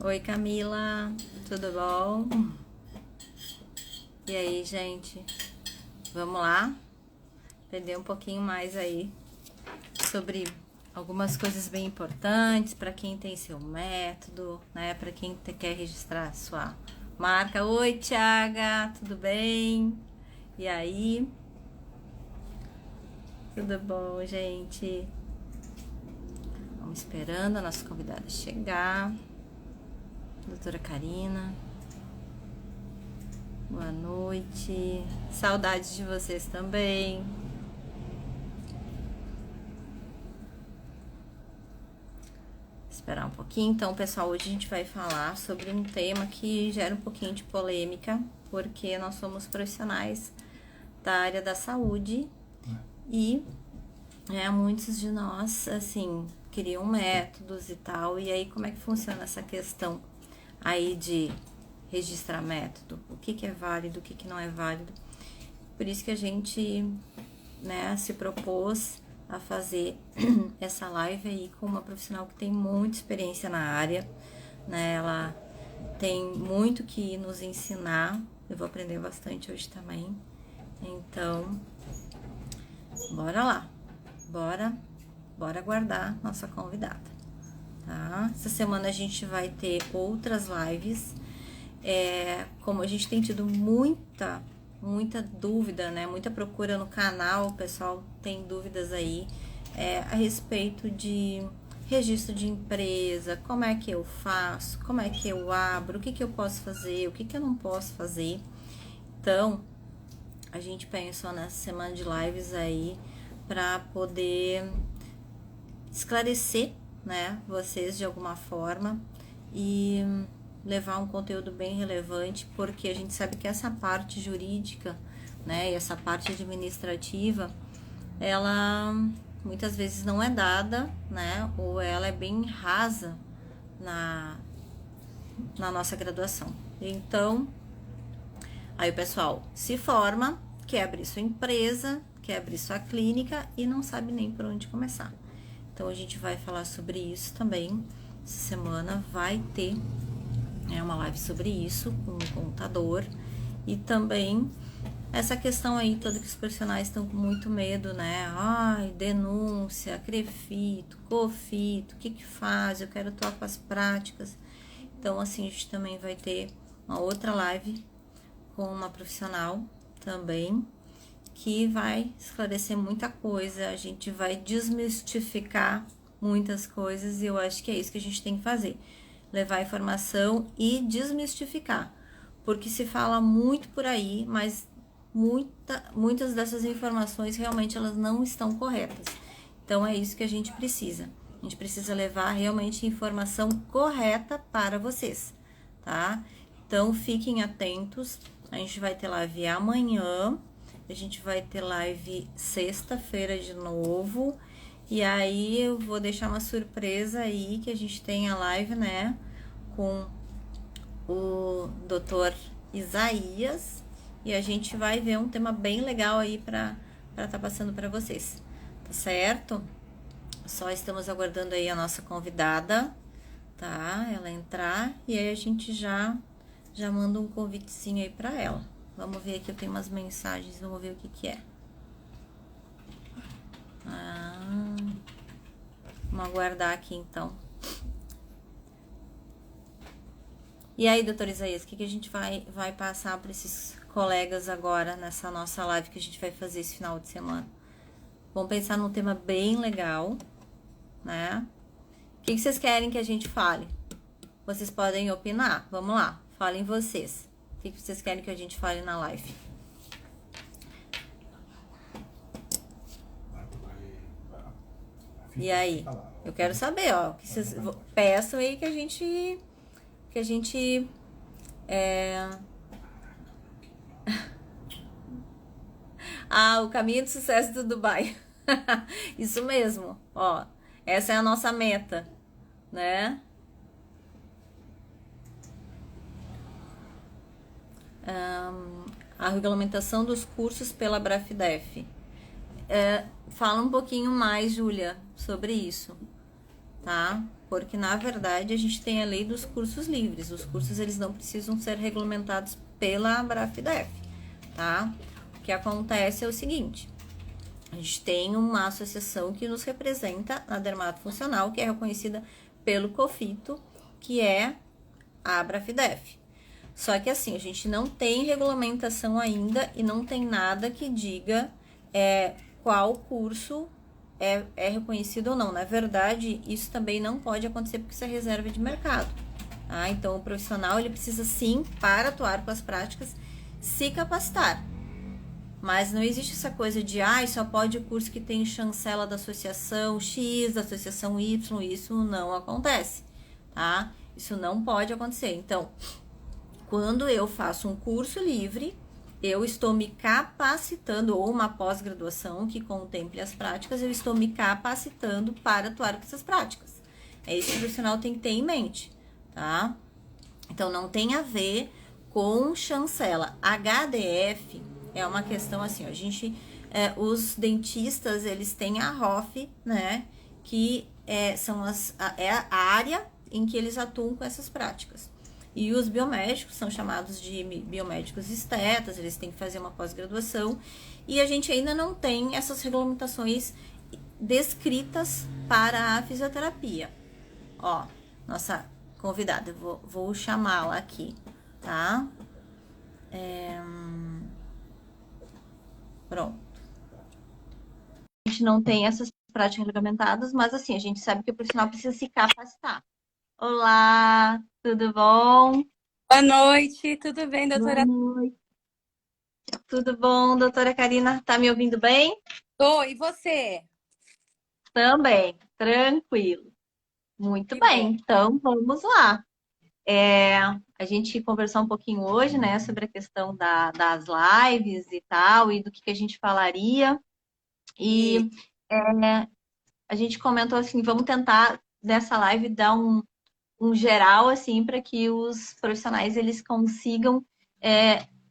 Oi, Camila, tudo bom? E aí, gente? Vamos lá? Aprender um pouquinho mais aí sobre algumas coisas bem importantes para quem tem seu método, né? Para quem quer registrar sua marca. Oi, Tiaga, tudo bem? E aí? Tudo bom, gente? Vamos esperando a nossa convidada chegar. Doutora Karina. Boa noite. Saudades de vocês também. Esperar um pouquinho. Então, pessoal, hoje a gente vai falar sobre um tema que gera um pouquinho de polêmica, porque nós somos profissionais da área da saúde e muitos de nós, assim, queriam métodos e tal. E aí, como é que funciona essa questão aí de registrar método? O que é válido, o que não é válido? Por isso que a gente, se propôs a fazer essa live aí com uma profissional que tem muita experiência na área, né? Ela tem muito que nos ensinar. Eu vou aprender bastante hoje também. Então, bora lá. Bora aguardar nossa convidada, tá? Essa semana a gente vai ter outras lives. Como a gente tem tido muita dúvida, né? Muita procura no canal, o pessoal tem dúvidas aí a respeito de registro de empresa, como é que eu faço, como é que eu abro, o que eu posso fazer, o que eu não posso fazer. Então, a gente pensou nessa semana de lives aí para poder esclarecer, né, vocês de alguma forma e levar um conteúdo bem relevante, porque a gente sabe que essa parte jurídica, né, e essa parte administrativa, ela muitas vezes não é dada, né, ou ela é bem rasa na nossa graduação. Então, aí o pessoal se forma, quer abrir sua empresa, quer abrir sua clínica e não sabe nem por onde começar. Então, a gente vai falar sobre isso também. Essa semana vai ter uma live sobre isso, com um contador. E também essa questão aí toda que os profissionais estão com muito medo, né? Ai, denúncia, CREFITO, COFITO, o que faz? Eu quero atuar com as práticas. Então, assim, a gente também vai ter uma outra live com uma profissional também, que vai esclarecer muita coisa, a gente vai desmistificar muitas coisas e eu acho que é isso que a gente tem que fazer, levar informação e desmistificar, porque se fala muito por aí, mas muitas dessas informações realmente elas não estão corretas, então é isso que a gente precisa levar realmente informação correta para vocês, tá? Então fiquem atentos, a gente vai ter live amanhã. A gente vai ter live sexta-feira de novo. E aí eu vou deixar uma surpresa aí, que a gente tem a live, né, com o Dr. Isaías. E a gente vai ver um tema bem legal aí pra tá passando pra vocês. Tá certo? Só estamos aguardando aí a nossa convidada, tá? Ela entrar e aí a gente já manda um convitezinho aí pra ela. Vamos ver aqui, eu tenho umas mensagens, vamos ver o que é. Vamos aguardar aqui, então. E aí, doutor Isaías, o que a gente vai passar para esses colegas agora, nessa nossa live que a gente vai fazer esse final de semana? Vamos pensar num tema bem legal, né? O que vocês querem que a gente fale? Vocês podem opinar, vamos lá, falem vocês. O que vocês querem que a gente fale na live? E aí? Eu quero saber, ó. Que vocês peçam aí que a gente o caminho de sucesso do Dubai. Isso mesmo, ó. Essa é a nossa meta, né? A regulamentação dos cursos pela Brafdef. Fala um pouquinho mais, Júlia, sobre isso, tá? Porque, na verdade, a gente tem a lei dos cursos livres. Os cursos, eles não precisam ser regulamentados pela Abrafdef, tá? O que acontece é o seguinte, a gente tem uma associação que nos representa na dermatofuncional, que é reconhecida pelo COFITO, que é a Abrafdef. Só que assim, a gente não tem regulamentação ainda e não tem nada que diga qual curso é reconhecido ou não. Na verdade, isso também não pode acontecer porque isso é reserva de mercado. Tá? Então, o profissional ele precisa sim, para atuar com as práticas, se capacitar. Mas não existe essa coisa de, só pode o curso que tem chancela da associação X, da associação Y, isso não acontece, tá? Isso não pode acontecer. Então, quando eu faço um curso livre, eu estou me capacitando, ou uma pós-graduação que contemple as práticas, eu estou me capacitando para atuar com essas práticas. É isso que o profissional tem que ter em mente, tá? Então, não tem a ver com chancela. HDF é uma questão assim, os dentistas, eles têm a ROF, né, que é a área em que eles atuam com essas práticas. E os biomédicos são chamados de biomédicos estetas, eles têm que fazer uma pós-graduação, e a gente ainda não tem essas regulamentações descritas para a fisioterapia. Ó, nossa convidada, eu vou chamá-la aqui, tá? Pronto. A gente não tem essas práticas regulamentadas, mas assim, a gente sabe que o profissional precisa se capacitar. Olá, tudo bom? Boa noite, tudo bem, Boa doutora? noite. Tudo bom, doutora Karina? Tá me ouvindo bem? Tô, e você? Também, tranquilo. Muito Que bom. bem, então vamos lá. A gente conversou um pouquinho hoje, né, sobre a questão das lives e tal, e do que a gente falaria. E E a gente comentou assim, vamos tentar nessa live dar um geral assim para que os profissionais eles consigam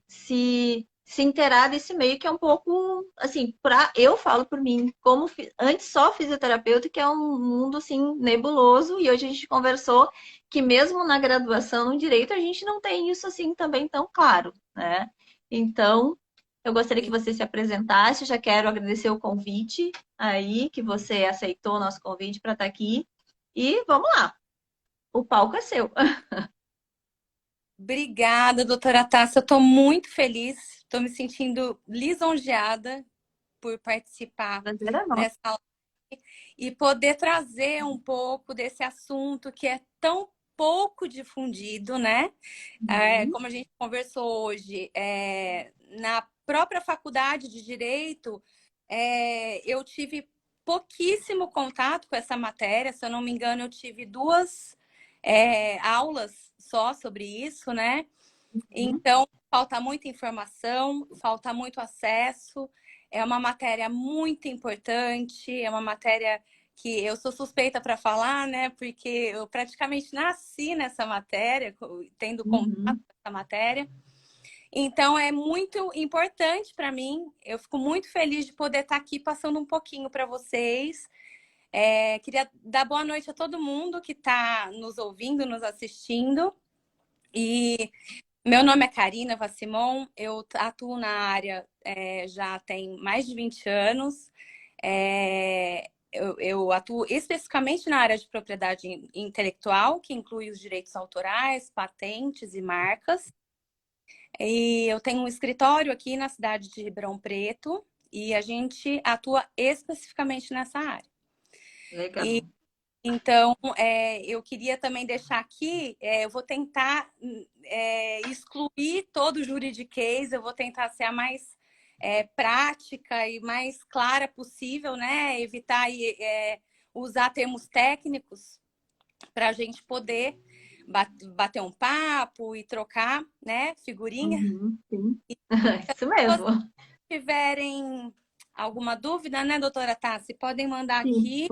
se inteirar desse meio que é um pouco assim, eu falo por mim, como antes só fisioterapeuta, que é um mundo assim nebuloso, e hoje a gente conversou que mesmo na graduação no direito a gente não tem isso assim também tão claro, né? Então, eu gostaria que você se apresentasse, já quero agradecer o convite aí, que você aceitou o nosso convite para estar aqui. E vamos lá, o palco é seu. obrigada, doutora Tássia. Eu tô muito feliz, tô me sentindo lisonjeada por participar Prazer é nosso. dessa live e poder trazer um pouco desse assunto que é tão pouco difundido, né? Uhum. Como a gente conversou hoje, na própria faculdade de Direito, eu tive pouquíssimo contato com essa matéria. Se eu não me engano, eu tive duas aulas só sobre isso, né? Uhum. Então, falta muita informação, falta muito acesso. É uma matéria muito importante, é uma matéria que eu sou suspeita para falar, né? Porque eu praticamente nasci nessa matéria, tendo contato Uhum. com essa matéria. Então, é muito importante para mim. Eu fico muito feliz de poder estar aqui passando um pouquinho para vocês. Queria dar boa noite a todo mundo que está nos ouvindo, nos assistindo. E meu nome é Karina Vassimon, eu atuo na área já tem mais de 20 anos. Eu atuo especificamente na área de propriedade intelectual, que inclui os direitos autorais, patentes e marcas. E eu tenho um escritório aqui na cidade de Ribeirão Preto e a gente atua especificamente nessa área. Legal. Então, eu queria também deixar aqui, eu vou tentar excluir todo o juridiquês, eu vou tentar ser a mais prática e mais clara possível, né? Evitar usar termos técnicos para a gente poder bater um papo e trocar, né, figurinha. Uhum. Sim. E Isso se vocês mesmo. tiverem alguma dúvida, né, doutora Tassi, podem mandar Sim, aqui.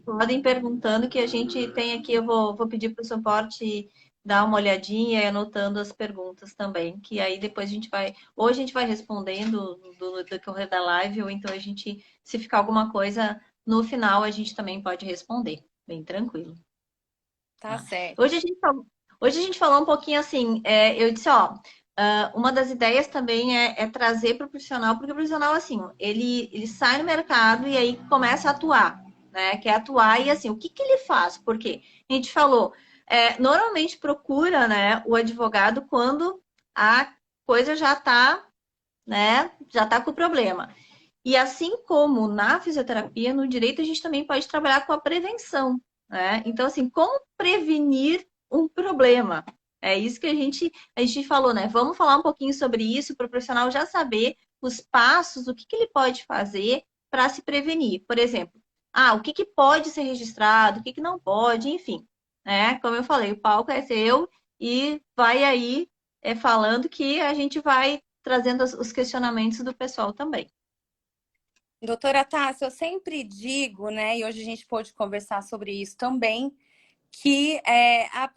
podem perguntando que a gente tem aqui, eu vou pedir para o suporte dar uma olhadinha e anotando as perguntas também, que aí depois a gente vai, ou a gente vai respondendo do decorrer da live, ou então a gente, se ficar alguma coisa, no final a gente também pode responder, bem tranquilo. Tá certo. Hoje a gente falou um pouquinho assim, eu disse, ó, uma das ideias também é trazer para o profissional, porque o profissional, assim, ele sai no mercado e aí começa a atuar, né? Quer atuar e assim, o que que ele faz? Porque a gente falou, normalmente procura, né, o advogado quando a coisa já está, né, já está com o problema. E assim como na fisioterapia, no direito, a gente também pode trabalhar com a prevenção, né? Então, assim, como prevenir um problema? É isso que a gente falou, né? Vamos falar um pouquinho sobre isso para o profissional já saber os passos, o que que ele pode fazer para se prevenir. Por exemplo, o que que pode ser registrado, o que que não pode, enfim, né? Como eu falei, o palco é seu e vai aí falando que a gente vai trazendo os questionamentos do pessoal também. Doutora Tássia, eu sempre digo, né, e hoje a gente pôde conversar sobre isso também, que a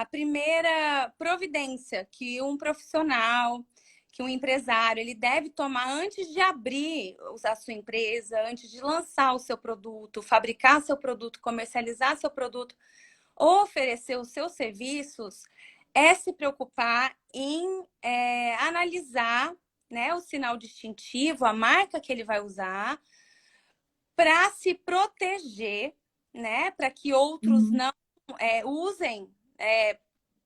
primeira providência que um profissional, que um empresário, ele deve tomar antes de abrir a sua empresa, antes de lançar o seu produto, fabricar seu produto, comercializar seu produto, oferecer os seus serviços, é se preocupar em analisar, né, o sinal distintivo, a marca que ele vai usar, para se proteger, né, para que outros Uhum. não usem,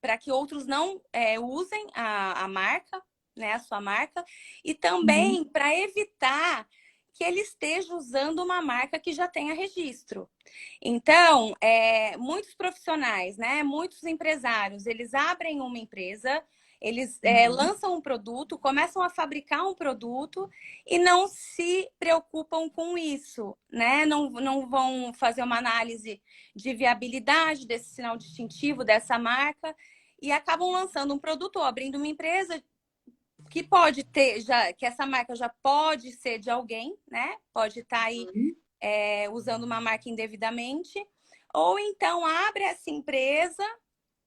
para que outros não usem a marca, né, a sua marca, e Uhum. também para evitar que ele esteja usando uma marca que já tenha registro. Então, muitos profissionais, né, muitos empresários, eles abrem uma empresa, eles Uhum. lançam um produto, começam a fabricar um produto e não se preocupam com isso, né? Não vão fazer uma análise de viabilidade desse sinal distintivo, dessa marca, e acabam lançando um produto ou abrindo uma empresa que pode ter, que essa marca já pode ser de alguém, né? Pode estar aí usando uma marca indevidamente, ou então abre essa empresa,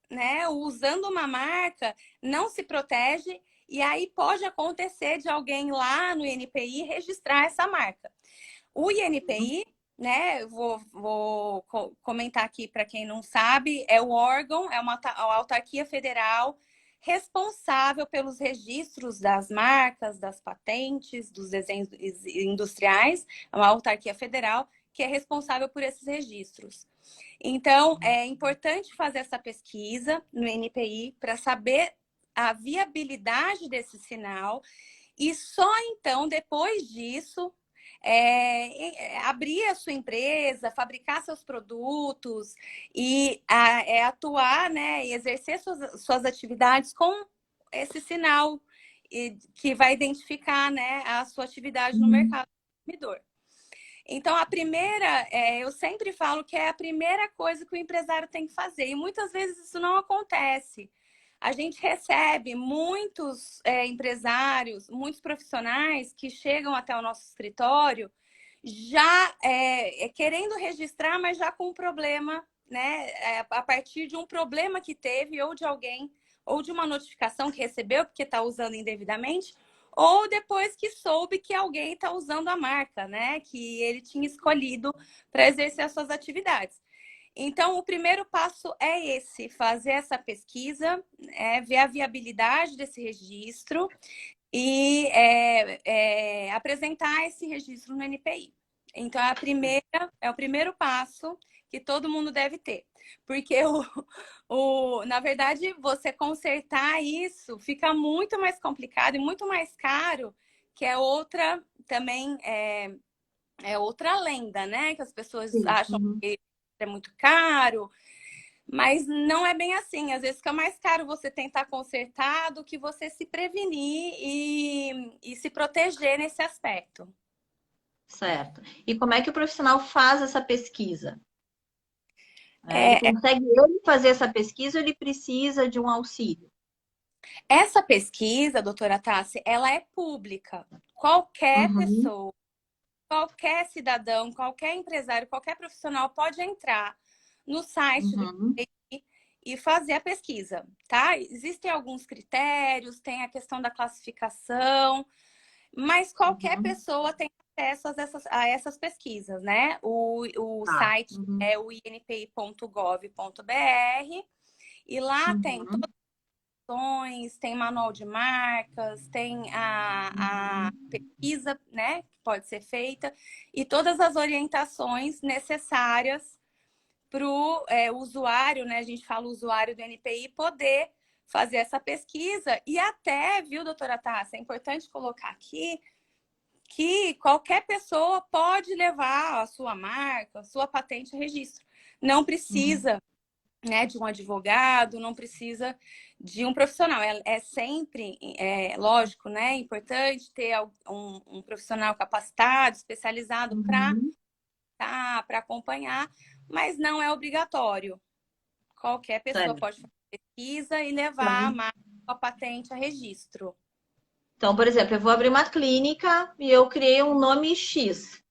né, usando uma marca, não se protege, e aí pode acontecer de alguém lá no INPI registrar essa marca. O INPI, né, vou comentar aqui para quem não sabe, é o órgão, é uma autarquia federal responsável pelos registros das marcas, das patentes, dos desenhos industriais, é uma autarquia federal que é responsável por esses registros. Então, é importante fazer essa pesquisa no NPI para saber a viabilidade desse sinal e só então, depois disso, abrir a sua empresa, fabricar seus produtos e atuar, né, e exercer suas atividades com esse sinal que vai identificar, né, a sua atividade no Uhum. mercado consumidor. Então, a primeira, eu sempre falo que é a primeira coisa que o empresário tem que fazer, e muitas vezes isso não acontece. A gente recebe muitos empresários, muitos profissionais que chegam até o nosso escritório já querendo registrar, mas já com um problema, né? A partir de um problema que teve, ou de alguém, ou de uma notificação que recebeu porque está usando indevidamente, ou depois que soube que alguém está usando a marca, né? Que ele tinha escolhido para exercer as suas atividades. Então, o primeiro passo é esse: fazer essa pesquisa, ver a viabilidade desse registro e apresentar esse registro no NPI. Então, é o primeiro passo que todo mundo deve ter. Porque, na verdade, você consertar isso fica muito mais complicado e muito mais caro, que é outra também, é outra lenda, né? Que as pessoas Sim. acham Uhum. que é muito caro, mas não é bem assim. Às vezes fica mais caro você tentar consertar do que você se prevenir e se proteger nesse aspecto. Certo. E como é que o profissional faz essa pesquisa? Ele É, consegue ele fazer essa pesquisa ou ele precisa de um auxílio? essa pesquisa, doutora Tassi, ela é pública. Qualquer Uhum. pessoa, qualquer cidadão, qualquer empresário, qualquer profissional pode entrar no site do Uhum. INPI e fazer a pesquisa, tá? Existem alguns critérios, tem a questão da classificação, mas qualquer Uhum. pessoa tem acesso a essas pesquisas, né? O Tá. site é o inpi.gov.br e lá tem Uhum. tem manual de marcas, tem a Uhum. pesquisa, né, que pode ser feita, e todas as orientações necessárias para o usuário, né? A gente fala usuário do NPI, poder fazer essa pesquisa e até, viu, doutora Tássia, é importante colocar aqui que qualquer pessoa pode levar a sua marca, a sua patente a registro. Não Uhum. precisa, né, de um advogado, não precisa de um profissional. É sempre, lógico, né, importante ter um profissional capacitado, especializado Uhum. para acompanhar, mas não é obrigatório. Qualquer pessoa Certo. pode fazer pesquisa e levar a Então, marca, a patente a registro. então, por exemplo, eu vou abrir uma clínica e eu criei um nome X.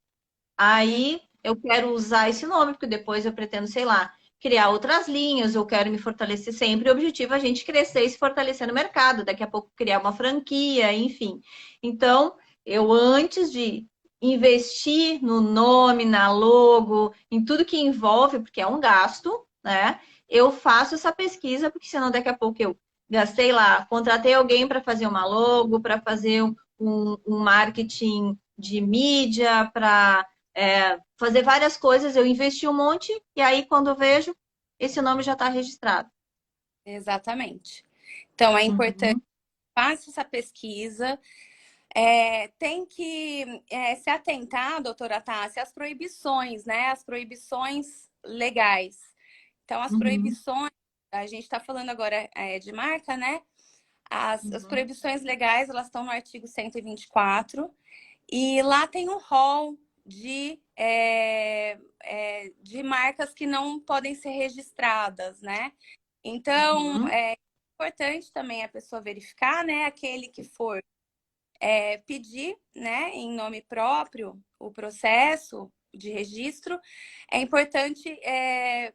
Hum, Aí eu quero usar esse nome, porque depois eu pretendo, sei lá, criar outras linhas, eu quero me fortalecer sempre. O objetivo é a gente crescer e se fortalecer no mercado, daqui a pouco criar uma franquia, enfim. Então, eu antes de investir no nome, na logo, em tudo que envolve, porque é um gasto, né? Eu faço essa pesquisa, porque senão daqui a pouco eu gastei lá, contratei alguém para fazer uma logo, para fazer um marketing de mídia, para fazer várias coisas, eu investi um monte, e aí quando eu vejo, esse nome já está registrado. exatamente. Então, é importante Uhum, faça essa pesquisa. Tem que se atentar, doutora Tássia, às proibições, né? As proibições legais. Então, as uhum, proibições, a gente está falando agora de marca, né? As uhum, proibições legais, elas estão no artigo 124, e lá tem um rol de marcas que não podem ser registradas, né? Então, uhum, é importante também a pessoa verificar, né? Aquele que for pedir, né, em nome próprio, o processo de registro, é importante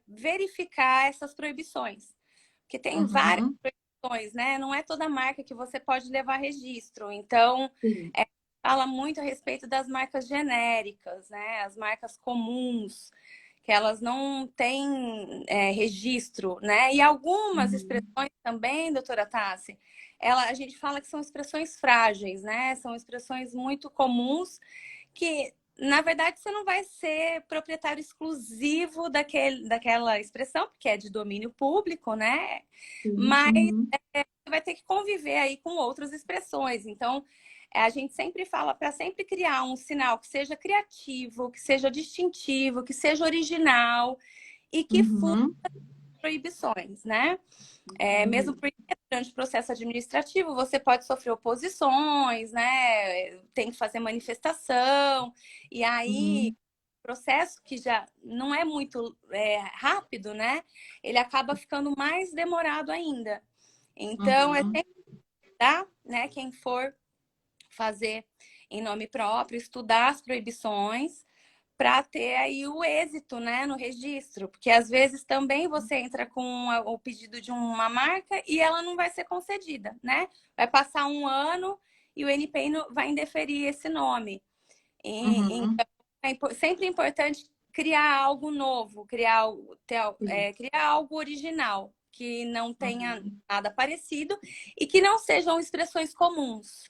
verificar essas proibições, porque tem várias uhum. proibições, né? Não é toda marca que você pode levar registro. Então, Sim. fala muito a respeito das marcas genéricas, né? As marcas comuns, que elas não têm registro, né? E algumas Uhum, expressões também, doutora Tassi, a gente fala que são expressões frágeis, né? São expressões muito comuns que, na verdade, você não vai ser proprietário exclusivo daquela expressão, porque é de domínio público, né? sim, Mas uhum, você vai ter que conviver aí com outras expressões. Então, a gente sempre fala para sempre criar um sinal que seja criativo, que seja distintivo, que seja original e que fuja uhum, proibições, né? Mesmo entendi. porque durante o processo administrativo você pode sofrer oposições, né? Tem que fazer manifestação, e aí Uhum, o processo que já não é muito rápido, né? Ele acaba ficando mais demorado ainda. Então, é uhum, sempre dar, né? Quem for fazer em nome próprio, estudar as proibições para ter aí o êxito, né, no registro, porque às vezes também você entra com o pedido de uma marca e ela não vai ser concedida, né? Vai passar um ano e o NPI vai indeferir esse nome. uhum, Então, sempre importante criar algo novo, sim, criar algo original, que não tenha uhum, nada parecido e que não sejam expressões comuns.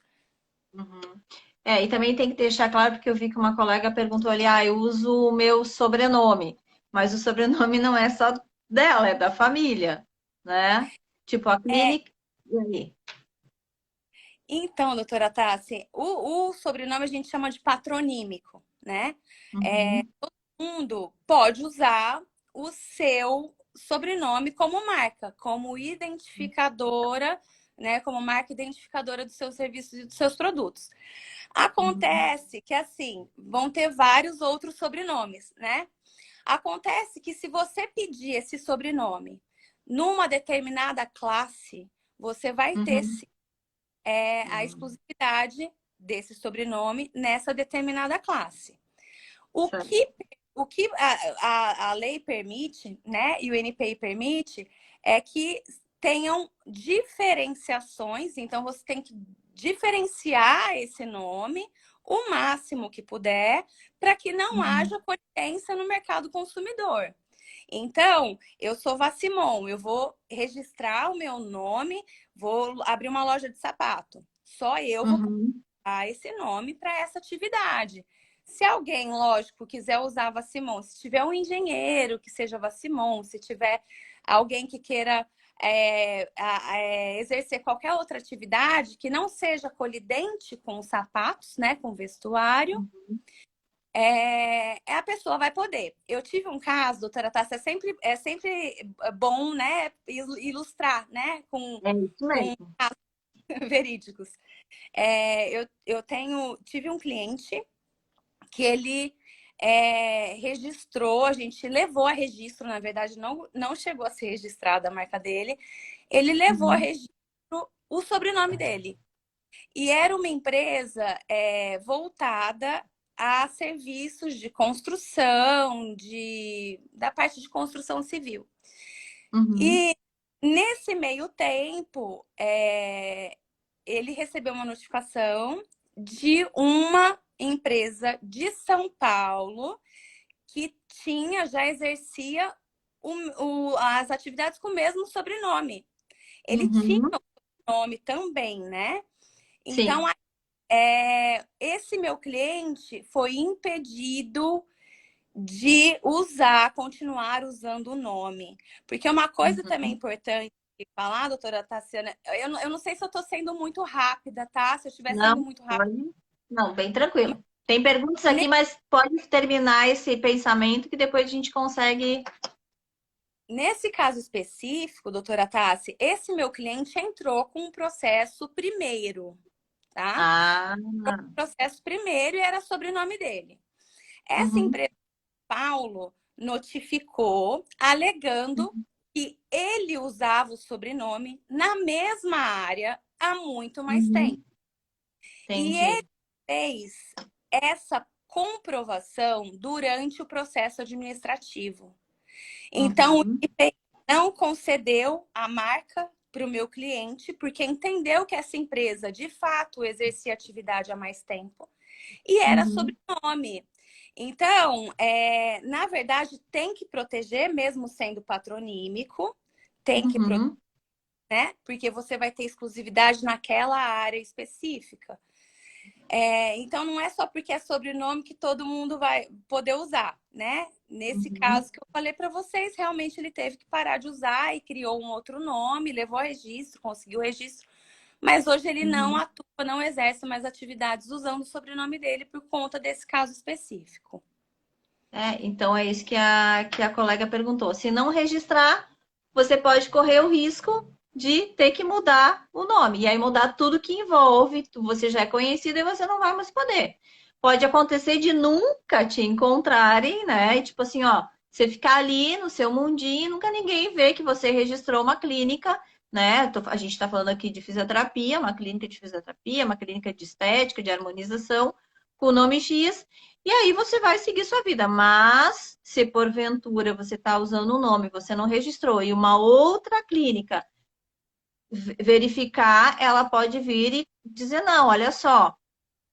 uhum. E também tem que deixar claro, porque eu vi que uma colega perguntou ali, eu uso o meu sobrenome, mas o sobrenome não é só dela, é da família, né? Tipo, a É, clínica. E aí? então, doutora Tassi, o sobrenome a gente chama de patronímico, né? Uhum, Todo mundo pode usar o seu sobrenome como marca, como identificadora, né? Como marca identificadora dos seus serviços e dos seus produtos. uhum, Acontece que, assim, vão ter vários outros sobrenomes, né? Acontece que se você pedir esse sobrenome numa determinada classe, você vai ter uhum, a uhum. exclusividade desse sobrenome nessa determinada classe. O Certo. que, o que a lei permite, né, e o NPI permite, é que tenham diferenciações, então você tem que diferenciar esse nome o máximo que puder para que não Uhum. haja concorrência no mercado consumidor. Então, eu sou Vassimon, eu vou registrar o meu nome, vou abrir uma loja de sapato. Só eu vou Uhum. usar esse nome para essa atividade. Se alguém, lógico, quiser usar Vassimon, se tiver um engenheiro que seja Vassimon, se tiver alguém que queira exercer qualquer outra atividade que não seja colidente com os sapatos, né, com vestuário, a pessoa vai poder. Eu tive um caso, doutora Tássia, é sempre bom, né, ilustrar, né, É isso com mesmo. verídicos. Tive um cliente que ele registrou, a gente levou a registro, na verdade, não chegou a ser registrada a marca dele, ele levou a Uhum. registro o sobrenome dele. E era uma empresa voltada a serviços de construção, da parte de construção civil. Uhum. E nesse meio tempo, ele recebeu uma notificação de uma empresa de São Paulo que já exercia as atividades com o mesmo sobrenome. Ele tinha Uhum. o nome também, né? Então, Sim. esse meu cliente foi impedido de continuar usando o nome. Porque uma coisa também Uhum. importante de falar, doutora Tassiana, eu não sei se eu estou sendo muito rápida, tá? Se eu estiver sendo Não, muito rápida. pode. Não, bem tranquilo. Tem perguntas aqui, mas pode terminar esse pensamento que depois a gente consegue. Nesse caso específico, doutora Tassi, esse meu cliente entrou com um processo primeiro, tá? Ah, Processo primeiro e era sobrenome dele. Essa uhum. empresa, Paulo, notificou, alegando que ele usava o sobrenome na mesma área há muito mais tempo. Uhum. E ele Entendi. fez essa comprovação durante o processo administrativo. Então, o Uhum. IPI não concedeu a marca para o meu cliente, porque entendeu que essa empresa, de fato, exercia atividade há mais tempo e era Uhum. sobrenome. Então, na verdade, tem que proteger, mesmo sendo patronímico, tem que proteger, Uhum. né? Porque você vai ter exclusividade naquela área específica. Então, não é só porque é sobrenome que todo mundo vai poder usar, né? Nesse Uhum. caso que eu falei para vocês, realmente ele teve que parar de usar e criou um outro nome, levou registro, conseguiu registro, mas hoje ele não Uhum. atua, não exerce mais atividades usando o sobrenome dele por conta desse caso específico. Então é isso que a colega perguntou. Se não registrar, você pode correr o risco de ter que mudar o nome. E aí mudar tudo que envolve, você já é conhecido e você não vai mais poder. Pode acontecer de nunca te encontrarem, né? E tipo assim, ó, você ficar ali no seu mundinho, nunca ninguém vê que você registrou uma clínica, né? A gente está falando aqui de fisioterapia, uma clínica de fisioterapia, uma clínica de estética, de harmonização, com o nome X. E aí você vai seguir sua vida. Mas se porventura você está usando um nome, você não registrou, e uma outra clínica verificar, ela pode vir e dizer: não, olha só,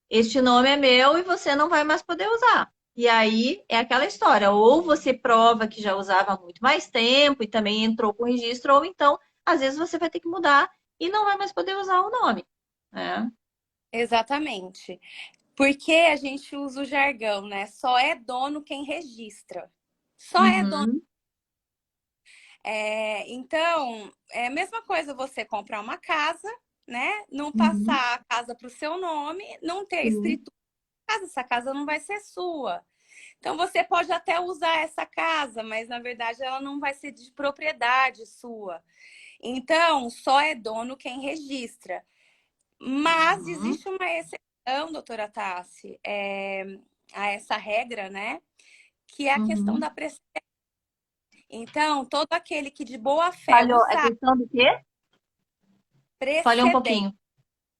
este nome é meu e você não vai mais poder usar. E aí é aquela história, ou você prova que já usava há muito mais tempo e também entrou com registro, ou então, às vezes, você vai ter que mudar e não vai mais poder usar o nome. Né? Exatamente. Porque a gente usa o jargão, né? Só é dono quem registra. Só é dono. Uhum, Então, é a mesma coisa você comprar uma casa, né? Não uhum, passar a casa para o seu nome, não ter sim, escritura na casa, essa casa não vai ser sua. Então, você pode até usar essa casa, mas na verdade ela não vai ser de propriedade sua. Então, só é dono quem registra. Mas uhum, existe uma exceção, doutora Tassi, a essa regra, né? Que é a questão uhum. da precedência. Então, todo aquele que de boa fé Falhou. É usar questão do quê? Falhou um precedente, pouquinho.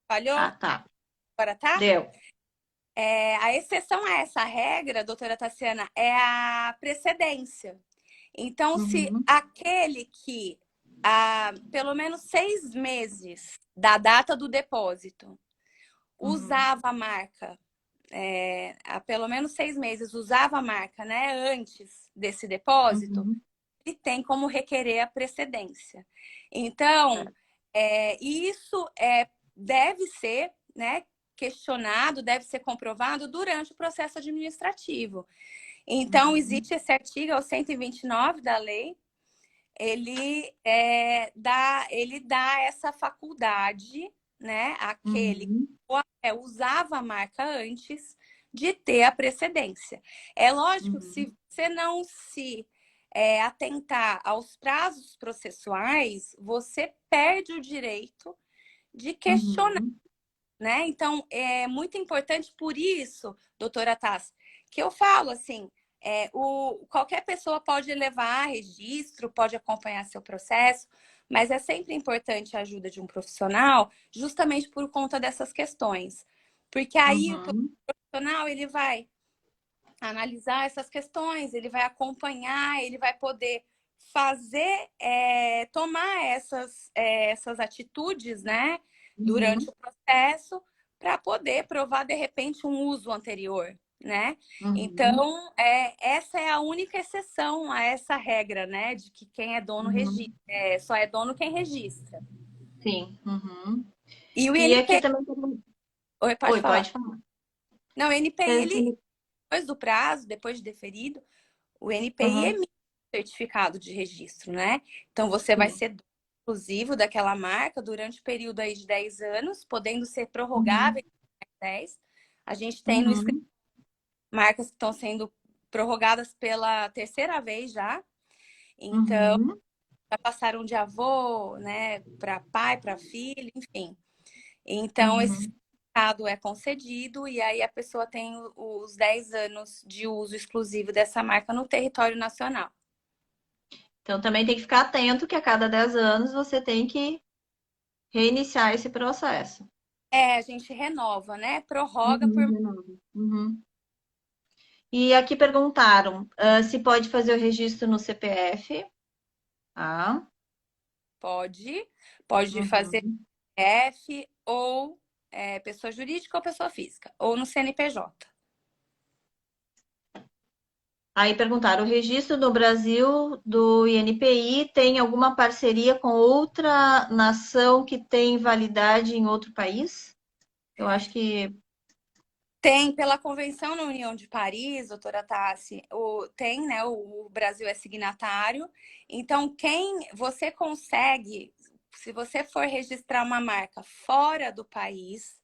Ah, falhou? tá. Agora tá? Deu. A exceção a essa regra, doutora Tassiana, é a precedência. Então, se Uhum, aquele que há pelo menos 6 meses da data do depósito uhum, usava a marca há pelo menos 6 meses usava a marca, né, antes desse depósito, Uhum. ele tem como requerer a precedência. Então, Certo. isso deve ser, né, questionado, deve ser comprovado durante o processo administrativo. Então, Uhum. existe esse artigo, é o 129 da lei, ele dá essa faculdade, né, àquele Uhum. que usava a marca antes de ter a precedência. É lógico que se Uhum. você não se atentar aos prazos processuais, você perde o direito de questionar, Uhum. né? Então, é muito importante por isso, doutora Tassi, que eu falo assim, qualquer pessoa pode levar registro, pode acompanhar seu processo, mas é sempre importante a ajuda de um profissional, justamente por conta dessas questões. Porque aí o Uhum. profissional, ele vai analisar essas questões, ele vai acompanhar, ele vai poder fazer, tomar essas atitudes, né, durante Uhum. o processo, para poder provar, de repente, um uso anterior, né? Uhum. Então, essa é a única exceção a essa regra, né, de que quem é dono registra, Uhum. só é dono quem registra. Sim. Uhum. E o E aqui INPI, também. oi, pode Oi, falar. pode falar. Não, o INPI, É, ele, depois do prazo, depois de deferido, o NPI uhum. emite um certificado de registro, né? Então você vai Sim. ser exclusivo daquela marca durante o período aí de 10 anos, podendo ser prorrogável Uhum. em 10. A gente tem no escritório Uhum. marcas que estão sendo prorrogadas pela terceira vez já. Então, Uhum. já passaram de avô, né, para pai, para filho, enfim. Então, esse Uhum. certificado é concedido e aí a pessoa tem os 10 anos de uso exclusivo dessa marca no território nacional. Então também tem que ficar atento que a cada 10 anos você tem que reiniciar esse processo. A gente renova, né? Prorroga Uhum, por. de novo. Uhum. E aqui perguntaram, se pode fazer o registro no CPF. Ah. Pode fazer Uhum. F ou pessoa jurídica ou pessoa física, ou no CNPJ. Aí perguntaram, o registro no Brasil do INPI tem alguma parceria com outra nação que tem validade em outro país? Eu acho que. Tem pela Convenção na União de Paris, doutora Tassi, tem, né? O Brasil é signatário. Então, quem você consegue, se você for registrar uma marca fora do país,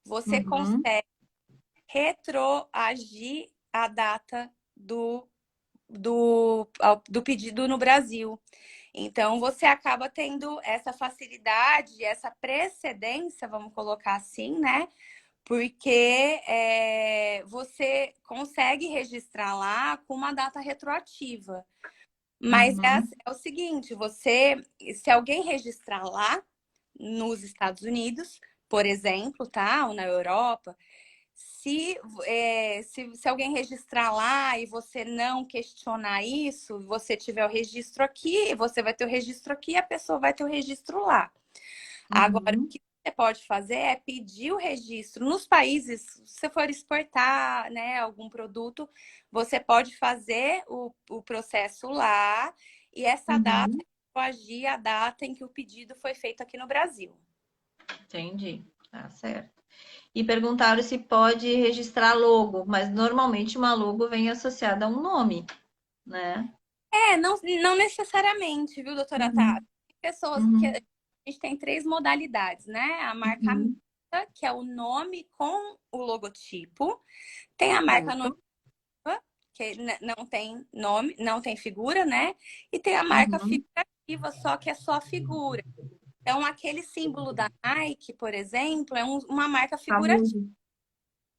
você Uhum. consegue retroagir a data do pedido no Brasil. Então, você acaba tendo essa facilidade, essa precedência, vamos colocar assim, né? Porque você consegue registrar lá com uma data retroativa. Mas Uhum. é o seguinte, se alguém registrar lá nos Estados Unidos, por exemplo, tá? Ou na Europa, se alguém registrar lá e você não questionar isso, você tiver o registro aqui, você vai ter o registro aqui e a pessoa vai ter o registro lá. Agora, o Uhum. que você pode fazer é pedir o registro nos países, se você for exportar, né, algum produto, você pode fazer o processo lá e essa data Uhum. agir a data em que o pedido foi feito aqui no Brasil. Entendi. Tá certo. E perguntaram se pode registrar logo, mas normalmente uma logo vem associada a um nome, né? Não necessariamente, viu, doutora Tati? Uhum. Tem pessoas que a Uhum. gente tem 3 modalidades, né? A marca Uhum. mista, que é o nome com o logotipo. Tem a marca anônima, Certo. que não tem nome, não tem figura, né? E tem a marca Uhum. figurativa, só que é só figura. Então, aquele símbolo da Nike, por exemplo, é uma marca figurativa. Famoso.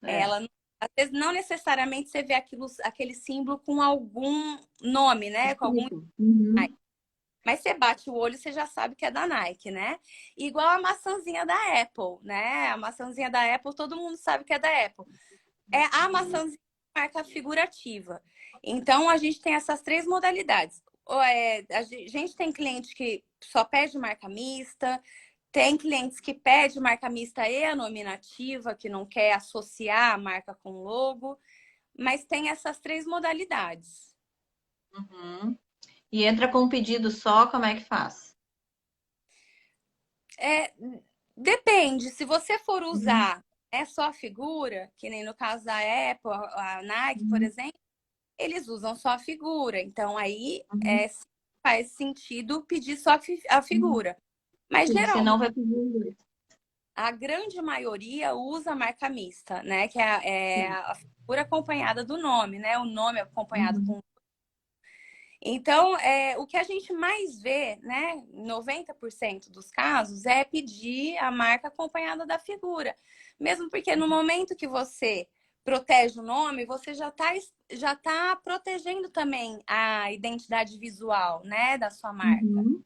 É. Ela, às vezes, não necessariamente você vê aquele símbolo com algum nome, né? Com algum. Escrito. Uhum. Mas você bate o olho, você já sabe que é da Nike, né? Igual a maçãzinha da Apple, né? A maçãzinha da Apple, todo mundo sabe que é da Apple. É a maçãzinha marca figurativa. Então, a gente tem essas 3 modalidades. A gente tem cliente que só pede marca mista, Tem clientes que pedem marca mista e a nominativa, que não quer associar a marca com o logo, mas tem essas três modalidades. Uhum. E entra com um pedido só, como é que faz? É, depende, se você for Uhum. usar só a figura, que nem no caso da Apple, a Nike, por Uhum. exemplo, eles usam só a figura. Então, aí Uhum. faz sentido pedir só a Uhum. figura. Mas, Sim, geralmente, senão vai pedir em inglês. a grande maioria usa a marca mista, né? Que Sim. a figura acompanhada do nome, né? O nome acompanhado Uhum. com. Então, o que a gente mais vê, né? 90% dos casos é pedir a marca acompanhada da figura. Mesmo porque no momento que você protege o nome, você já tá protegendo também a identidade visual, né? Da sua marca. Uhum.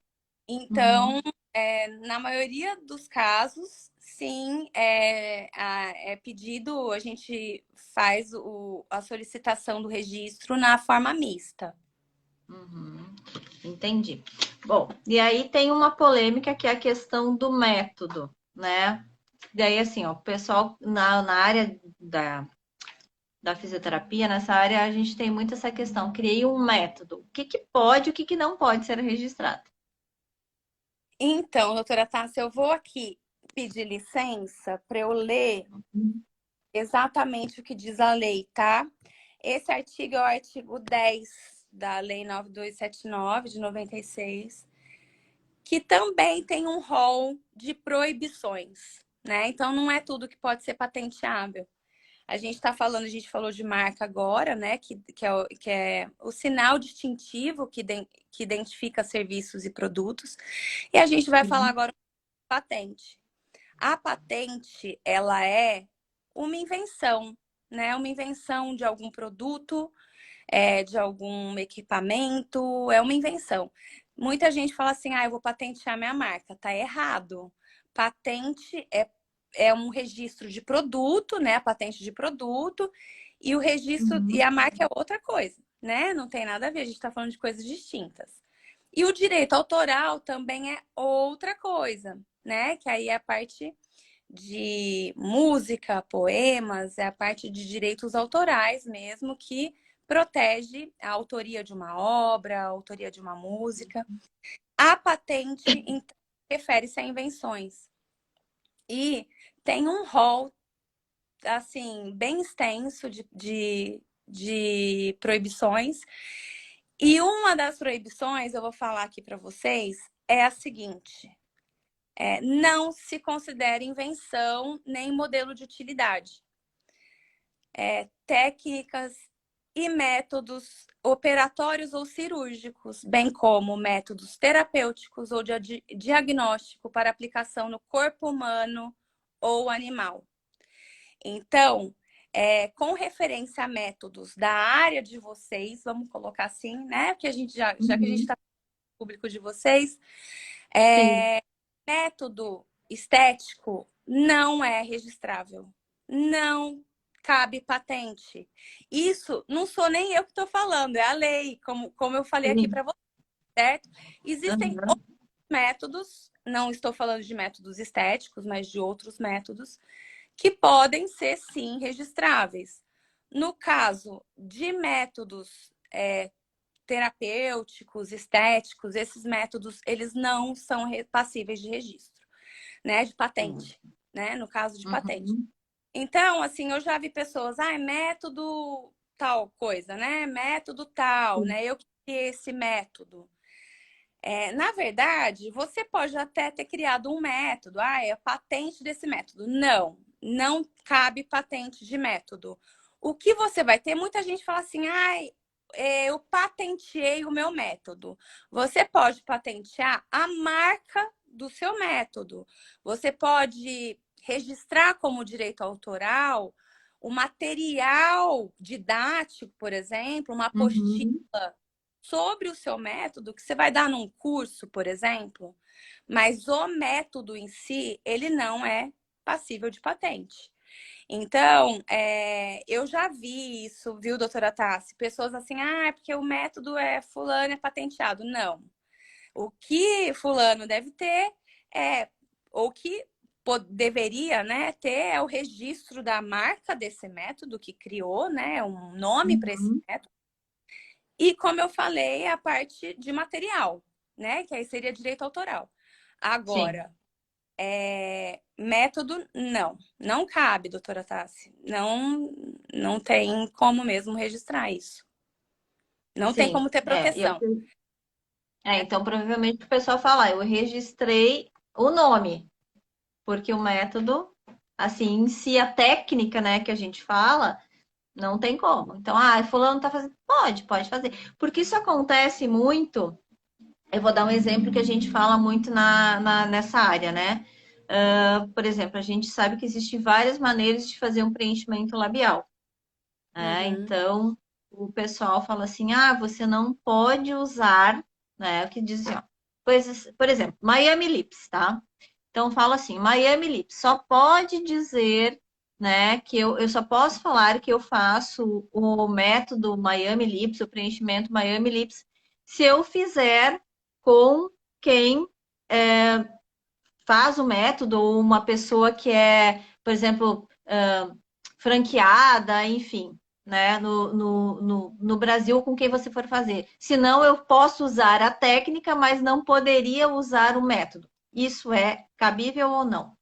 Então, Uhum. na maioria dos casos, sim, é pedido, a gente faz a solicitação do registro na forma mista. Uhum. Entendi. Bom, e aí tem uma polêmica que é a questão do método, né? Daí, assim, ó, o pessoal na área da fisioterapia, nessa área, a gente tem muito essa questão. Criei um método. O que que pode, o que que não pode ser registrado? Então, doutora Tássia, eu vou aqui pedir licença para eu ler exatamente o que diz a lei, tá? Esse artigo é o artigo 10 da Lei 9279 de 96, que também tem um rol de proibições, né? Então, não é tudo que pode ser patenteável. A gente está falando, a gente falou de marca agora, né? Que é o sinal distintivo que identifica serviços e produtos. E a gente vai falar Sim. agora de patente. A patente, ela é uma invenção, né? Uma invenção de algum produto, de algum equipamento, é uma invenção. Muita gente fala assim, eu vou patentear minha marca. Tá errado. Patente é um registro de produto, né? A patente de produto, e o registro, e Uhum. a marca é outra coisa, né? Não tem nada a ver, a gente está falando de coisas distintas. E o direito autoral também é outra coisa, né? Que aí é a parte de música, poemas, é a parte de direitos autorais mesmo, que protege a autoria de uma obra, a autoria de uma música. A patente, então, refere-se a invenções. E tem um rol, assim, bem extenso de proibições. E uma das proibições, eu vou falar aqui para vocês, é a seguinte: não se considera invenção nem modelo de utilidade. Técnicas e métodos operatórios ou cirúrgicos, bem como métodos terapêuticos ou de diagnóstico para aplicação no corpo humano ou animal. Então, com referência a métodos da área de vocês, vamos colocar assim, né? Porque já que a gente Uhum. está no público de vocês, Sim. método estético não é registrável. Não cabe patente. Isso não sou nem eu que estou falando, é a lei, como eu falei aqui Sim. para você, certo? Existem Uhum. outros métodos, não estou falando de métodos estéticos, mas de outros métodos, que podem ser sim registráveis. No caso de métodos terapêuticos, estéticos, esses métodos, eles não são passíveis de registro, né? De patente, né? No caso de patente. Uhum. Então, assim, eu já vi pessoas, método tal coisa, né? Método tal, Sim. né? Eu criei esse método. Na verdade, você pode até ter criado um método, é a patente desse método. Não, não cabe patente de método. O que você vai ter, muita gente fala assim, eu patenteei o meu método. Você pode patentear a marca do seu método. Você pode registrar como direito autoral o material didático, por exemplo, uma apostila Uhum. sobre o seu método que você vai dar num curso, por exemplo, mas o método em si, ele não é passível de patente. Então, eu já vi isso, viu, doutora Tassi? Pessoas assim, porque o método fulano é patenteado. Não. O que fulano deve ter é ou que deveria, né, ter é o registro da marca desse método que criou, né, um nome para esse Uhum. método. E como eu falei, a parte de material, né, que aí seria direito autoral. Sim. Agora, método, não cabe, doutora Tassi. Não tem como mesmo registrar isso. Não tem Sim. como ter proteção. Então provavelmente o pessoal fala, eu registrei o nome, porque o método, assim, em si, a técnica, né, que a gente fala, não tem como. Então, fulano tá fazendo. Pode fazer. Porque isso acontece muito. Eu vou dar um exemplo que a gente fala muito nessa área, né? Por exemplo, a gente sabe que existem várias maneiras de fazer um preenchimento labial, né? Uhum, Então, o pessoal fala assim: você não pode usar, né? O que dizem, ó, coisas, por exemplo, Miami Lips, tá? Então, fala assim: Miami Lips só pode dizer, né, que eu só posso falar que eu faço o método Miami Lips, o preenchimento Miami Lips, se eu fizer com quem faz o método, ou uma pessoa que é, por exemplo, franqueada, enfim, né, no Brasil com quem você for fazer. Senão, eu posso usar a técnica, mas não poderia usar o método. Isso é cabível ou não?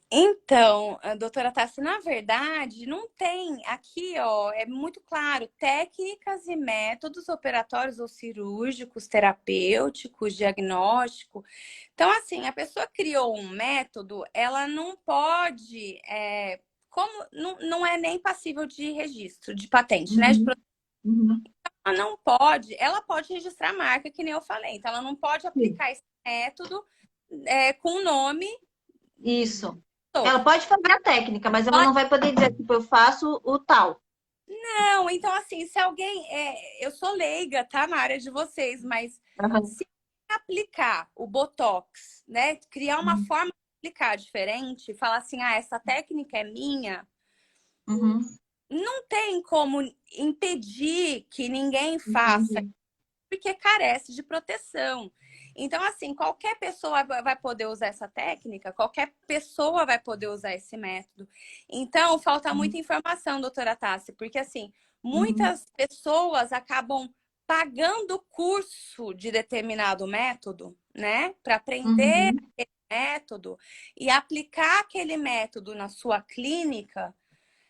Então, a doutora Tassi, na verdade, não tem aqui, ó, é muito claro, técnicas e métodos operatórios ou cirúrgicos, terapêuticos, diagnóstico. Então, assim, a pessoa criou um método, ela não pode, como não é nem passível de registro, de patente, né? Uhum, uhum. Ela não pode, ela pode registrar a marca, que nem eu falei. Então, ela não pode Sim. aplicar esse método com o nome. Isso. Ela pode fazer a técnica, mas ela não vai poder dizer, tipo, eu faço o tal. Não, então assim, se alguém. Eu sou leiga, tá? Na área de vocês, mas Uhum. se aplicar o Botox, né? Criar uma forma de aplicar diferente, falar assim, essa técnica é minha, Uhum. não tem como impedir que ninguém faça, Entendi. porque carece de proteção. Então, assim, qualquer pessoa vai poder usar essa técnica, qualquer pessoa vai poder usar esse método. Então, falta muita informação, doutora Tassi, porque, assim, Uhum. muitas pessoas acabam pagando o curso de determinado método, né, para aprender Uhum. aquele método e aplicar aquele método na sua clínica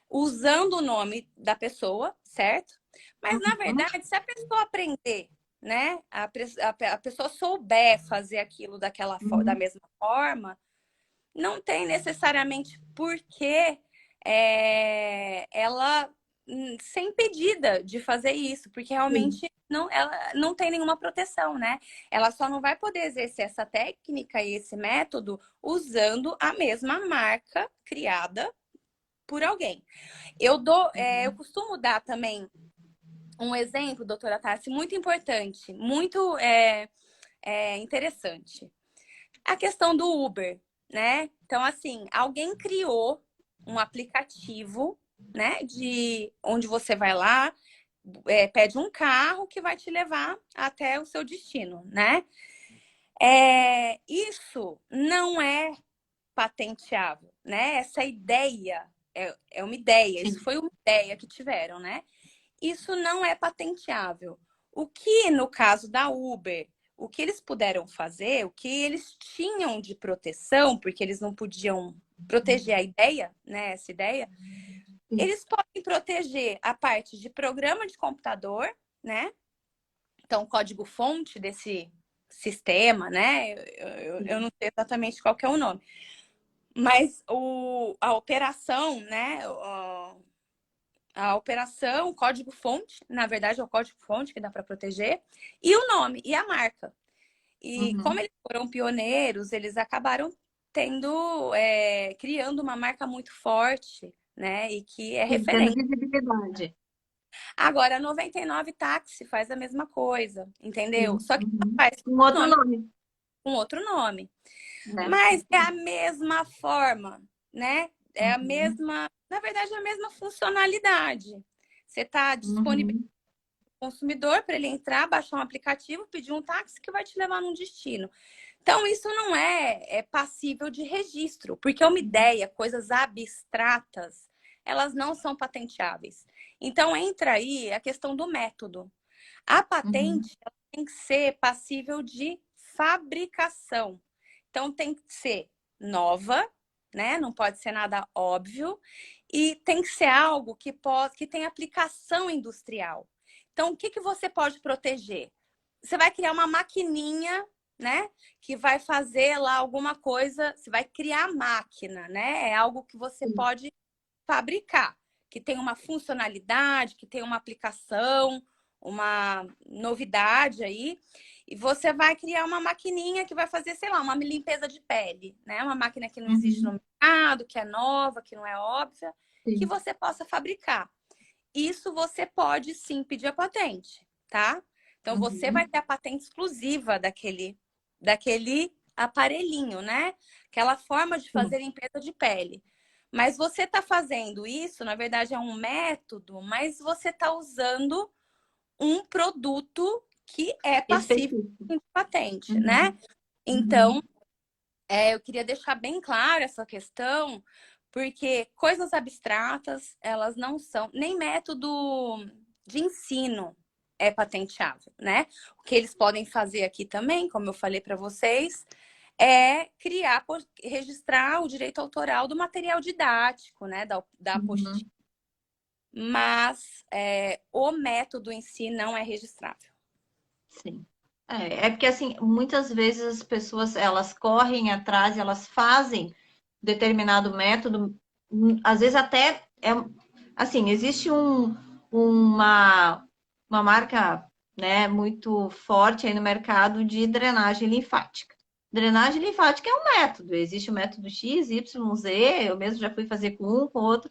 usando o nome da pessoa, certo? Mas, na Uhum. verdade, se a pessoa aprender, né, a pessoa souber fazer aquilo da Uhum. mesma forma, não tem necessariamente por que ela ser impedida de fazer isso, porque Sim. realmente ela não tem nenhuma proteção, né? Ela só não vai poder exercer essa técnica e esse método usando a mesma marca criada por alguém. Eu Uhum. costumo dar também um exemplo, doutora Tassi, muito importante, muito interessante. A questão do Uber, né? Então, assim, alguém criou um aplicativo, né? De onde você vai lá, pede um carro que vai te levar até o seu destino, né? Isso não é patenteável, né? Essa ideia é uma ideia, isso Sim. foi uma ideia que tiveram, né? Isso não é patenteável. O que, no caso da Uber, o que eles puderam fazer, o que eles tinham de proteção, porque eles não podiam proteger a ideia, né? Essa ideia, Sim. eles podem proteger a parte de programa de computador, né? Então, o código-fonte desse sistema, né? Eu não sei exatamente qual que é o nome. Mas a operação, né? A operação, o código-fonte, na verdade é o código-fonte que dá para proteger, e o nome e a marca. E como Uhum. eles foram pioneiros, eles acabaram criando uma marca muito forte, né? E que é Sim, tendo referente. visibilidade. Agora, a 99 Táxi faz a mesma coisa, entendeu? Sim. Só que ela Uhum. faz Um outro nome nome, com outro nome. né? Mas é a mesma forma, né? É a Uhum. mesma, na verdade, é a mesma funcionalidade. Você está disponibilizando Uhum. consumidor para ele entrar, baixar um aplicativo, pedir um táxi que vai te levar num destino. Então, isso não é passível de registro, porque é uma ideia, coisas abstratas, elas não são patenteáveis. Então, entra aí a questão do método. A Uhum. patente ela tem que ser passível de fabricação. Então, tem que ser nova, né? Não pode ser nada óbvio. E tem que ser algo que tem aplicação industrial. Então, o que você pode proteger? Você vai criar uma maquininha, né? Que vai fazer lá alguma coisa, você vai criar máquina, né? É algo que você Sim. pode fabricar, que tem uma funcionalidade, que tem uma aplicação, uma novidade aí. E você vai criar uma maquininha que vai fazer, sei lá, uma limpeza de pele, né? Uma máquina que não existe no Uhum. mercado, que é nova, que não é óbvia, que Sim. você possa fabricar. Isso você pode sim pedir a patente, tá? Então você vai Uhum. ter a patente exclusiva daquele aparelhinho, né? Aquela forma de Sim. fazer limpeza de pele. Mas você está fazendo isso, na verdade, é um método, mas você está usando um produto que é passível Específico. de patente, né? Uhum. Então, Uhum. eu queria deixar bem clara essa questão, porque coisas abstratas, elas não são, nem método de ensino é patenteável, né? O que eles podem fazer aqui também, como eu falei para vocês, é criar, registrar o direito autoral do material didático, né? Da apostila. Uhum. Mas o método em si não é registrável. Sim. É porque assim, muitas vezes as pessoas elas correm atrás, elas fazem determinado método, às vezes até é assim, existe uma marca, né, muito forte aí no mercado de drenagem linfática. Drenagem linfática é um método, existe o método X, Y, Z, eu mesmo já fui fazer com um, com outro,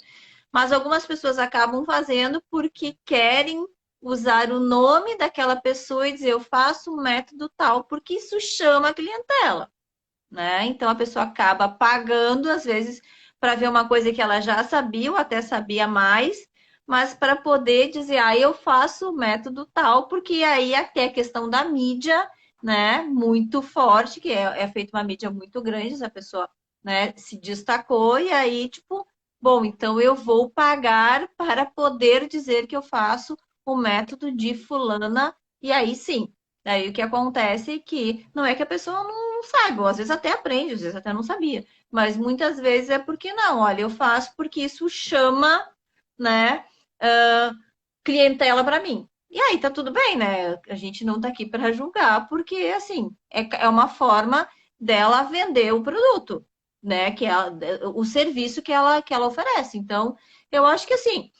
mas algumas pessoas acabam fazendo porque querem usar o nome daquela pessoa e dizer eu faço um método tal, porque isso chama a clientela, né? Então a pessoa acaba pagando, às vezes, para ver uma coisa que ela já sabia ou até sabia mais, mas para poder dizer, ah, eu faço o método tal, porque aí até a questão da mídia, né, muito forte, que é feita uma mídia muito grande, essa pessoa, né, se destacou, e aí, tipo, bom, então eu vou pagar para poder dizer que eu faço o método de fulana, e aí sim. Daí o que acontece é que não é que a pessoa não saiba, ou às vezes até aprende, às vezes até não sabia. Mas muitas vezes é porque não, olha, eu faço porque isso chama, né, clientela para mim. E aí tá tudo bem, né? A gente não tá aqui para julgar, porque assim, é uma forma dela vender o produto, né? Que é o serviço que ela oferece. Então, eu acho que assim,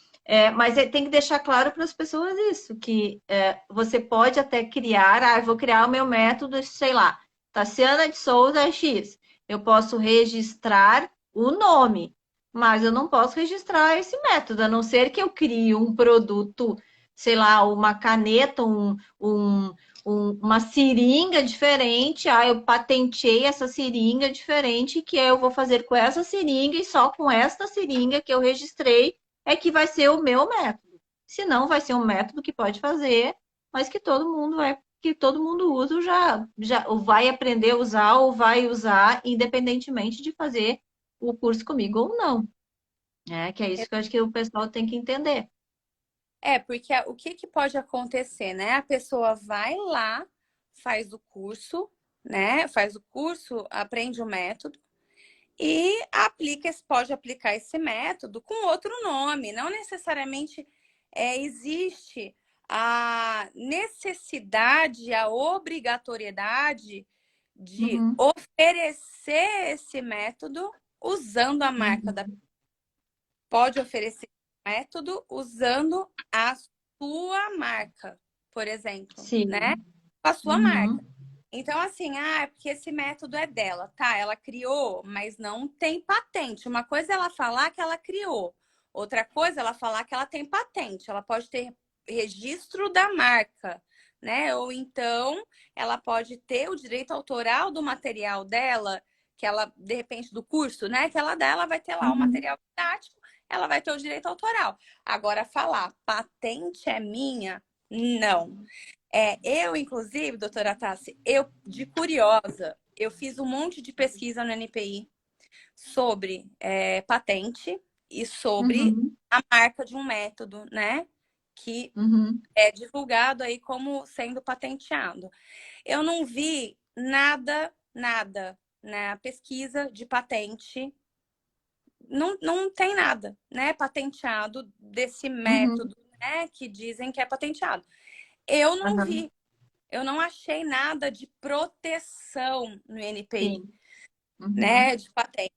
mas tem que deixar claro para as pessoas isso, que você pode até criar, eu vou criar o meu método, sei lá, Tassiana de Souza X. Eu posso registrar o nome, mas eu não posso registrar esse método, a não ser que eu crie um produto, sei lá, uma caneta, uma seringa diferente. Ah, eu patentei essa seringa diferente, que eu vou fazer com essa seringa e só com esta seringa que eu registrei é que vai ser o meu método. Senão, vai ser um método que pode fazer, mas que todo mundo usa já ou vai aprender a usar ou vai usar, independentemente de fazer o curso comigo ou não. Que é isso que eu acho que o pessoal tem que entender. Porque o que pode acontecer, né? A pessoa vai lá, faz o curso, né? Faz o curso, aprende o método e pode aplicar esse método com outro nome. Não necessariamente existe a necessidade, a obrigatoriedade de Uhum, oferecer esse método usando a marca da uhum. pode oferecer método usando a sua marca, por exemplo, né? Sim. Com a sua marca. Uhum, Então, assim, é porque esse método é dela, tá? Ela criou, mas não tem patente. Uma coisa é ela falar que ela criou, outra coisa é ela falar que ela tem patente. Ela pode ter registro da marca, né? Ou então ela pode ter o direito autoral do material dela, que ela, de repente, do curso, né? Que ela dá, ela vai ter lá o uhum. material didático, ela vai ter o direito autoral. Agora, falar patente é minha. Não. Eu, inclusive, doutora Tassi, eu, de curiosa, eu fiz um monte de pesquisa no NPI sobre patente e sobre Uhum, a marca de um método, né? Que uhum, é divulgado aí como sendo patenteado. Eu não vi nada, nada, né? A pesquisa de patente não tem nada, né? Patenteado desse uhum, método, né? Que dizem que é patenteado. Eu não uhum, vi, eu não achei nada de proteção no NPI, sim. Uhum, né? De patente.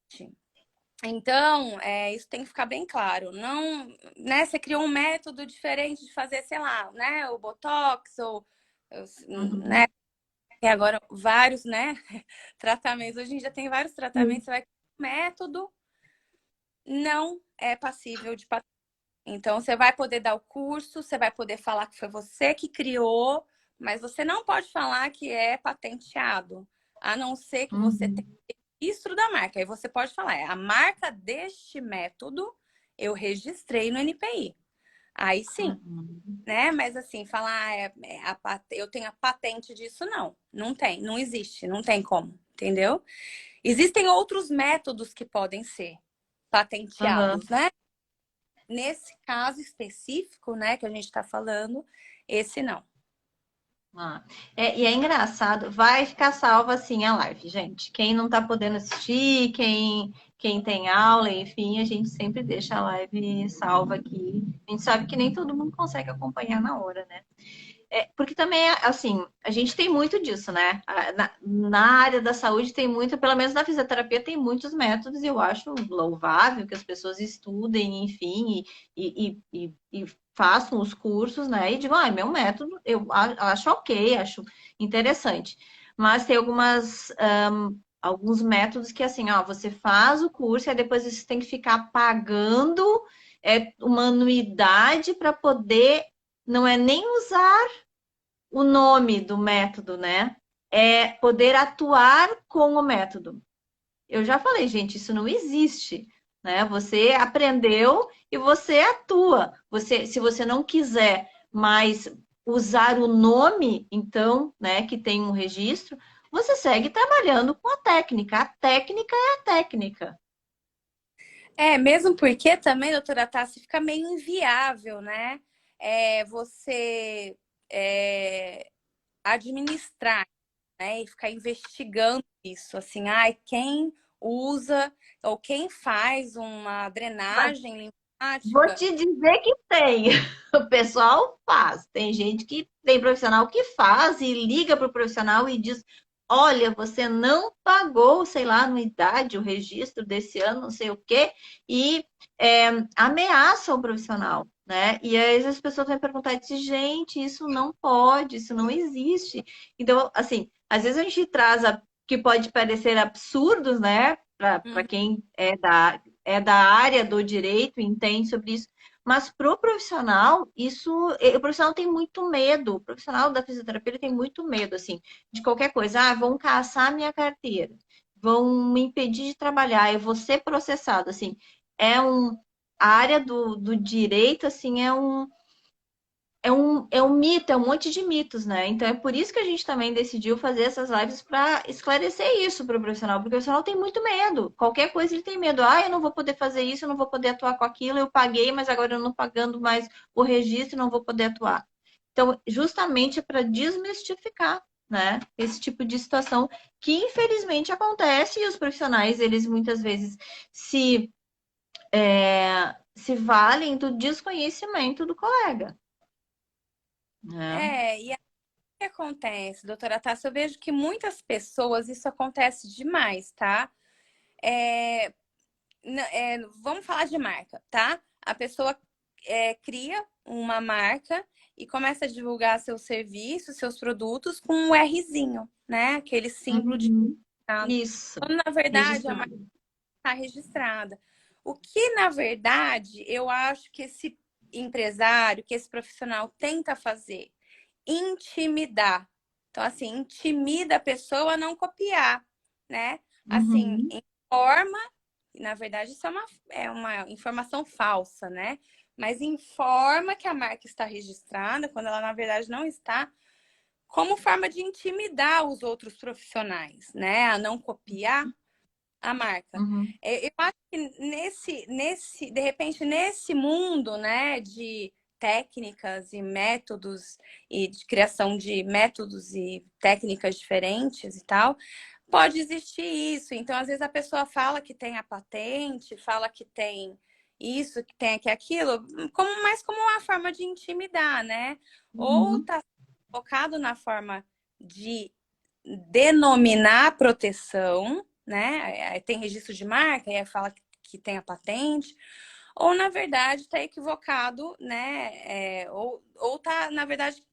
Então, isso tem que ficar bem claro. Não, né? Você criou um método diferente de fazer, sei lá, né? O Botox ou, né? uhum, E agora vários, né? Tratamentos. Hoje em dia tem vários sim. tratamentos. Você vai um método não é passível de patente. Então, você vai poder dar o curso, você vai poder falar que foi você que criou, mas você não pode falar que é patenteado, a não ser que você tenha Uhum, registro da marca. Aí você pode falar, a marca deste método eu registrei no NPI. Aí sim, uhum, né? Mas assim, falar eu tenho a patente disso, não tem, não existe, não tem como, entendeu? Existem outros métodos que podem ser uhum. patenteados, né? Nesse caso específico, né, que a gente está falando, esse não. Ah, e é engraçado, vai ficar salva assim a live, gente. Quem não tá podendo assistir, quem tem aula, enfim, a gente sempre deixa a live salva aqui. A gente sabe que nem todo mundo consegue acompanhar na hora, né? Porque também, assim, a gente tem muito disso, né? Na área da saúde tem muito, pelo menos na fisioterapia tem muitos métodos, e eu acho louvável que as pessoas estudem, enfim, e façam os cursos, né? E digam, ah, meu método, eu acho ok, acho interessante. Mas tem alguns métodos que, assim, ó, você faz o curso e depois você tem que ficar pagando uma anuidade para poder, não é nem usar o nome do método, né? É poder atuar com o método. Eu já falei, gente, isso não existe, né? Você aprendeu e você atua. Se você não quiser mais usar o nome, então, né, que tem um registro, você segue trabalhando com a técnica. A técnica é a técnica. Mesmo porque também, doutora Tassi, fica meio inviável, né? Você administrar, né? E ficar investigando isso, assim, ai, quem usa ou quem faz uma Mas drenagem vou linfática. te dizer que tem. O pessoal faz. Tem gente que tem profissional que faz e liga para o profissional e diz: olha, você não pagou, sei lá, a anuidade, o registro desse ano, não sei o quê, e ameaça o profissional, né? E aí as pessoas vão perguntar e dizer, gente, isso não pode, isso não existe. Então, assim, às vezes a gente traz que pode parecer absurdos, né? Para Uhum. quem é da área do direito, entende sobre isso. Mas para o profissional, o profissional tem muito medo. O profissional da fisioterapia ele tem muito medo, assim, de qualquer coisa. Ah, vão caçar a minha carteira, vão me impedir de trabalhar, eu vou ser processado, assim. A área do direito, assim, é um mito, é um monte de mitos, né? Então é por isso que a gente também decidiu fazer essas lives para esclarecer isso para o profissional, porque o profissional tem muito medo. Qualquer coisa ele tem medo. Ah, eu não vou poder fazer isso, eu não vou poder atuar com aquilo, eu paguei, mas agora eu não pagando mais o registro, não vou poder atuar. Então, justamente para desmistificar, né, esse tipo de situação que infelizmente acontece e os profissionais, eles muitas vezes se valem do desconhecimento do colega, né? E aí o que acontece, doutora Tassi? Eu vejo que muitas pessoas isso acontece demais, tá? É, vamos falar de marca, tá? A pessoa cria uma marca e começa a divulgar seus serviços, seus produtos com um Rzinho, né? Aquele símbolo de Uhum. registrado. Isso, Quando, na verdade, a marca registrado. está registrada. O que, na verdade, eu acho que esse empresário, que esse profissional tenta fazer? Intimidar. Então, assim, intimida a pessoa a não copiar, né? Assim, Uhum. informa, na verdade, isso é uma informação falsa, né? mas informa que a marca está registrada, quando ela na verdade não está, como forma de intimidar os outros profissionais, né? A não copiar a marca. Uhum. Eu acho que de repente, nesse mundo, né, de técnicas e métodos e de criação de métodos e técnicas diferentes e tal, pode existir isso. Então, às vezes a pessoa fala que tem a patente, fala que tem isso, que tem aqui aquilo, mais como uma forma de intimidar, né? Ou Uhum. tá focado na forma de denominar a proteção, né? Aí tem registro de marca, e aí fala que tem a patente, ou na verdade está equivocado, né? Ou tá, na verdade,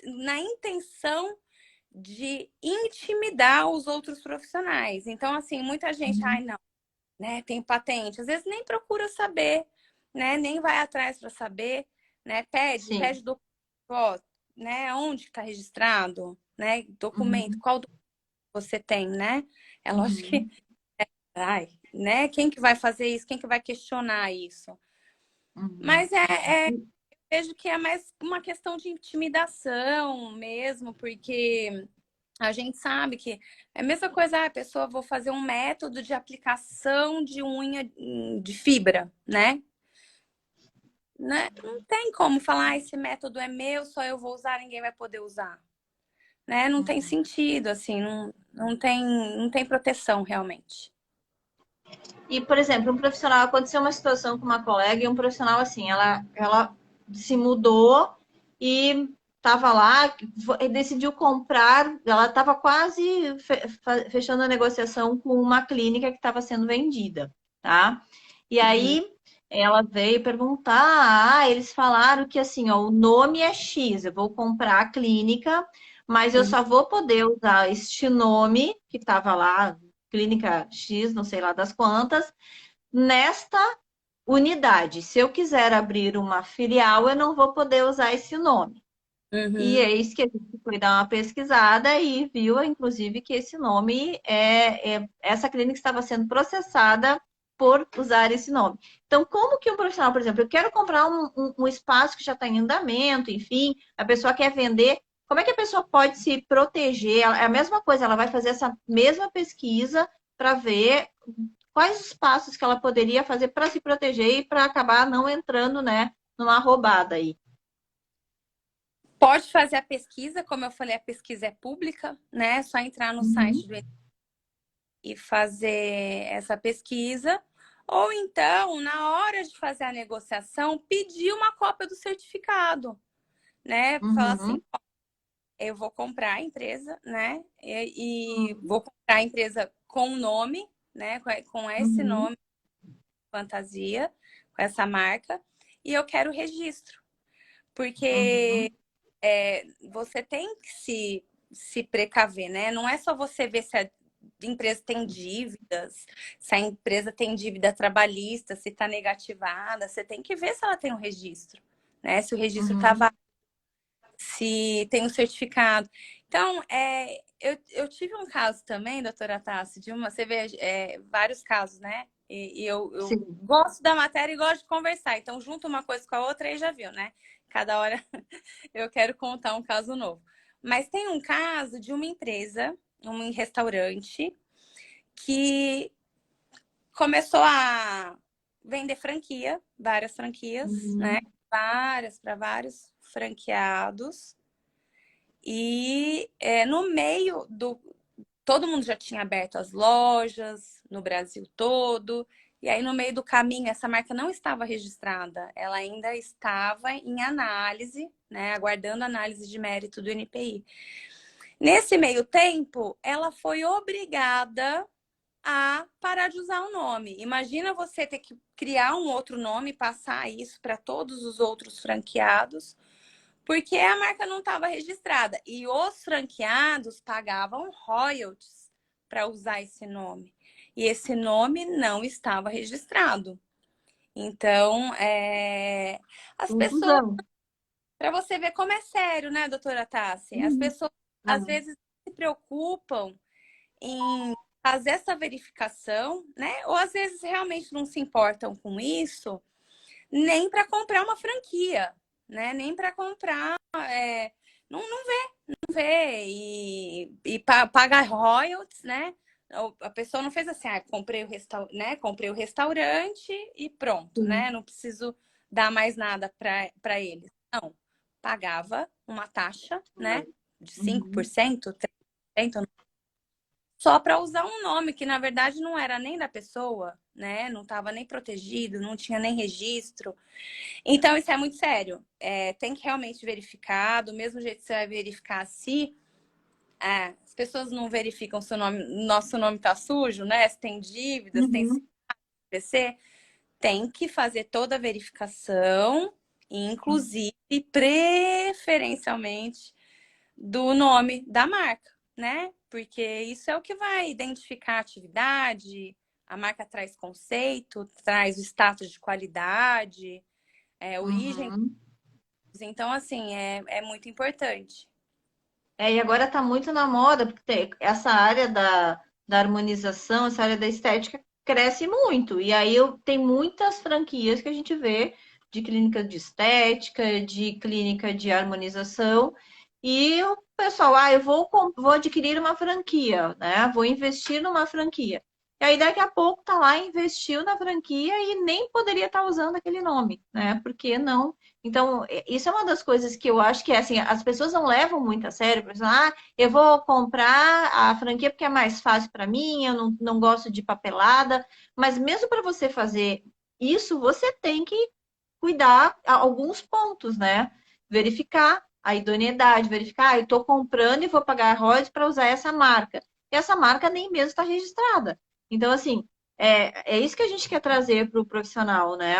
na intenção de intimidar os outros profissionais. Então, assim, muita gente, ai, Uhum. não, né? Tem patente, às vezes nem procura saber, né? Nem vai atrás para saber, né? Sim. Pede documento, ó, né? Onde está registrado, né? Documento, Uhum. qual você tem, né? É lógico que, Uhum. ai, né? Quem que vai fazer isso? Quem que vai questionar isso? Uhum. Mas eu vejo que é mais uma questão de intimidação mesmo, porque a gente sabe que é a mesma coisa, a pessoa vou fazer um método de aplicação de unha de fibra, né? Não tem como falar, esse método é meu, só eu vou usar, ninguém vai poder usar, né? Não tem Uhum. sentido, assim, não tem proteção realmente. E, por exemplo, um profissional, aconteceu uma situação com uma colega e um profissional assim, ela se mudou e estava lá, decidiu comprar, ela estava quase fechando a negociação com uma clínica que estava sendo vendida, tá? E Uhum, aí ela veio perguntar, eles falaram que assim, ó, o nome é X, eu vou comprar a clínica, mas eu uhum, só vou poder usar este nome que estava lá, clínica X, não sei lá das quantas, nesta unidade. Se eu quiser abrir uma filial, eu não vou poder usar esse nome. E uhum. é isso que a gente foi dar uma pesquisada e viu, inclusive, que esse nome essa clínica estava sendo processada por usar esse nome. Então, como que um profissional, por exemplo, eu quero comprar um espaço que já está em andamento, enfim, a pessoa quer vender, como é que a pessoa pode se proteger? É a mesma coisa, ela vai fazer essa mesma pesquisa para ver quais os passos que ela poderia fazer para se proteger e para acabar não entrando, né, numa roubada aí. Pode fazer a pesquisa, como eu falei, a pesquisa é pública, né? É só entrar no Uhum, site do e fazer essa pesquisa. Ou então, na hora de fazer a negociação, pedir uma cópia do certificado, né? Falar assim, uhum, eu vou comprar a empresa, né? E uhum, vou comprar a empresa com o nome, né? Com esse uhum, nome, fantasia, com essa marca, e eu quero registro. Porque uhum, você tem que se precaver, né? Não é só você ver se a empresa tem dívidas, se a empresa tem dívida trabalhista, se está negativada, você tem que ver se ela tem um registro, né? Se o registro está uhum, válido, se tem um certificado. Então, eu tive um caso também, doutora Tassi, você vê vários casos, né? E eu sim. gosto da matéria e gosto de conversar. Então, junto uma coisa com a outra e já viu, né? Cada hora eu quero contar um caso novo. Mas tem um caso de uma empresa, um restaurante, que começou a vender franquia, várias franquias, né? Uhum, Várias para vários franqueados. E no meio do. Todo mundo já tinha aberto as lojas no Brasil todo. E aí, no meio do caminho, essa marca não estava registrada, ela ainda estava em análise, né? Aguardando análise de mérito do NPI. Nesse meio tempo, ela foi obrigada a parar de usar o nome. Imagina você ter que criar um outro nome, passar isso para todos os outros franqueados, porque a marca não estava registrada. E os franqueados pagavam royalties para usar esse nome. E esse nome não estava registrado. Então, as pessoas, confusão. para você ver como é sério, né, doutora Tassi? As Uhum, pessoas às ah, vezes se preocupam em fazer essa verificação, né? Ou às vezes realmente não se importam com isso, nem para comprar uma franquia, né? Nem para comprar. Não vê. Paga royalties, né? A pessoa não fez assim, comprei o restaurante e pronto, Sim. né? Não preciso dar mais nada para eles. Não, pagava uma taxa, né? De Uhum. 5%, 3%, só para usar um nome que na verdade não era nem da pessoa, né? Não estava nem protegido, não tinha nem registro. Então isso é muito sério. Tem que realmente verificar, do mesmo jeito que você vai verificar se as pessoas não verificam se nosso nome tá sujo, né? Se tem dívidas, tem Uhum. CPC, tem que fazer toda a verificação, inclusive preferencialmente do nome da marca, né? Porque isso é o que vai identificar a atividade, a marca traz conceito, traz o status de qualidade, origem. Uhum. Então, assim, é muito importante. E agora está muito na moda, porque essa área da harmonização, essa área da estética cresce muito. E aí tem muitas franquias que a gente vê de clínica de estética, de clínica de harmonização. E o pessoal, eu vou adquirir uma franquia, né? Vou investir numa franquia. E aí daqui a pouco tá lá, investiu na franquia e nem poderia estar usando aquele nome, né? Porque não. Então, isso é uma das coisas que eu acho que é assim, as pessoas não levam muito a sério, por exemplo, eu vou comprar a franquia porque é mais fácil para mim, eu não gosto de papelada, mas mesmo para você fazer isso, você tem que cuidar alguns pontos, né? Verificar a idoneidade, verificar, eu estou comprando e vou pagar royalties para usar essa marca. E essa marca nem mesmo está registrada. Então, assim, é isso que a gente quer trazer para o profissional, né?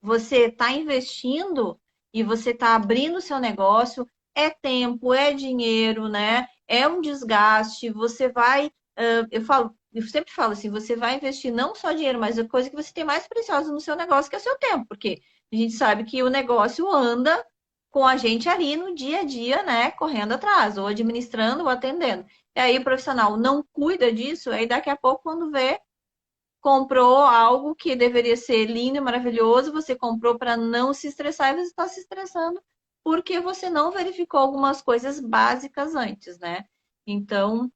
Você está investindo e você está abrindo o seu negócio, é tempo, é dinheiro, né? É um desgaste, você vai, eu sempre falo assim, você vai investir não só dinheiro, mas a coisa que você tem mais preciosa no seu negócio, que é o seu tempo, porque a gente sabe que o negócio anda com a gente ali no dia a dia, né? Correndo atrás, ou administrando, ou atendendo. E aí o profissional não cuida disso, aí daqui a pouco, quando vê, comprou algo que deveria ser lindo e maravilhoso, você comprou para não se estressar e você está se estressando porque você não verificou algumas coisas básicas antes, né? Então,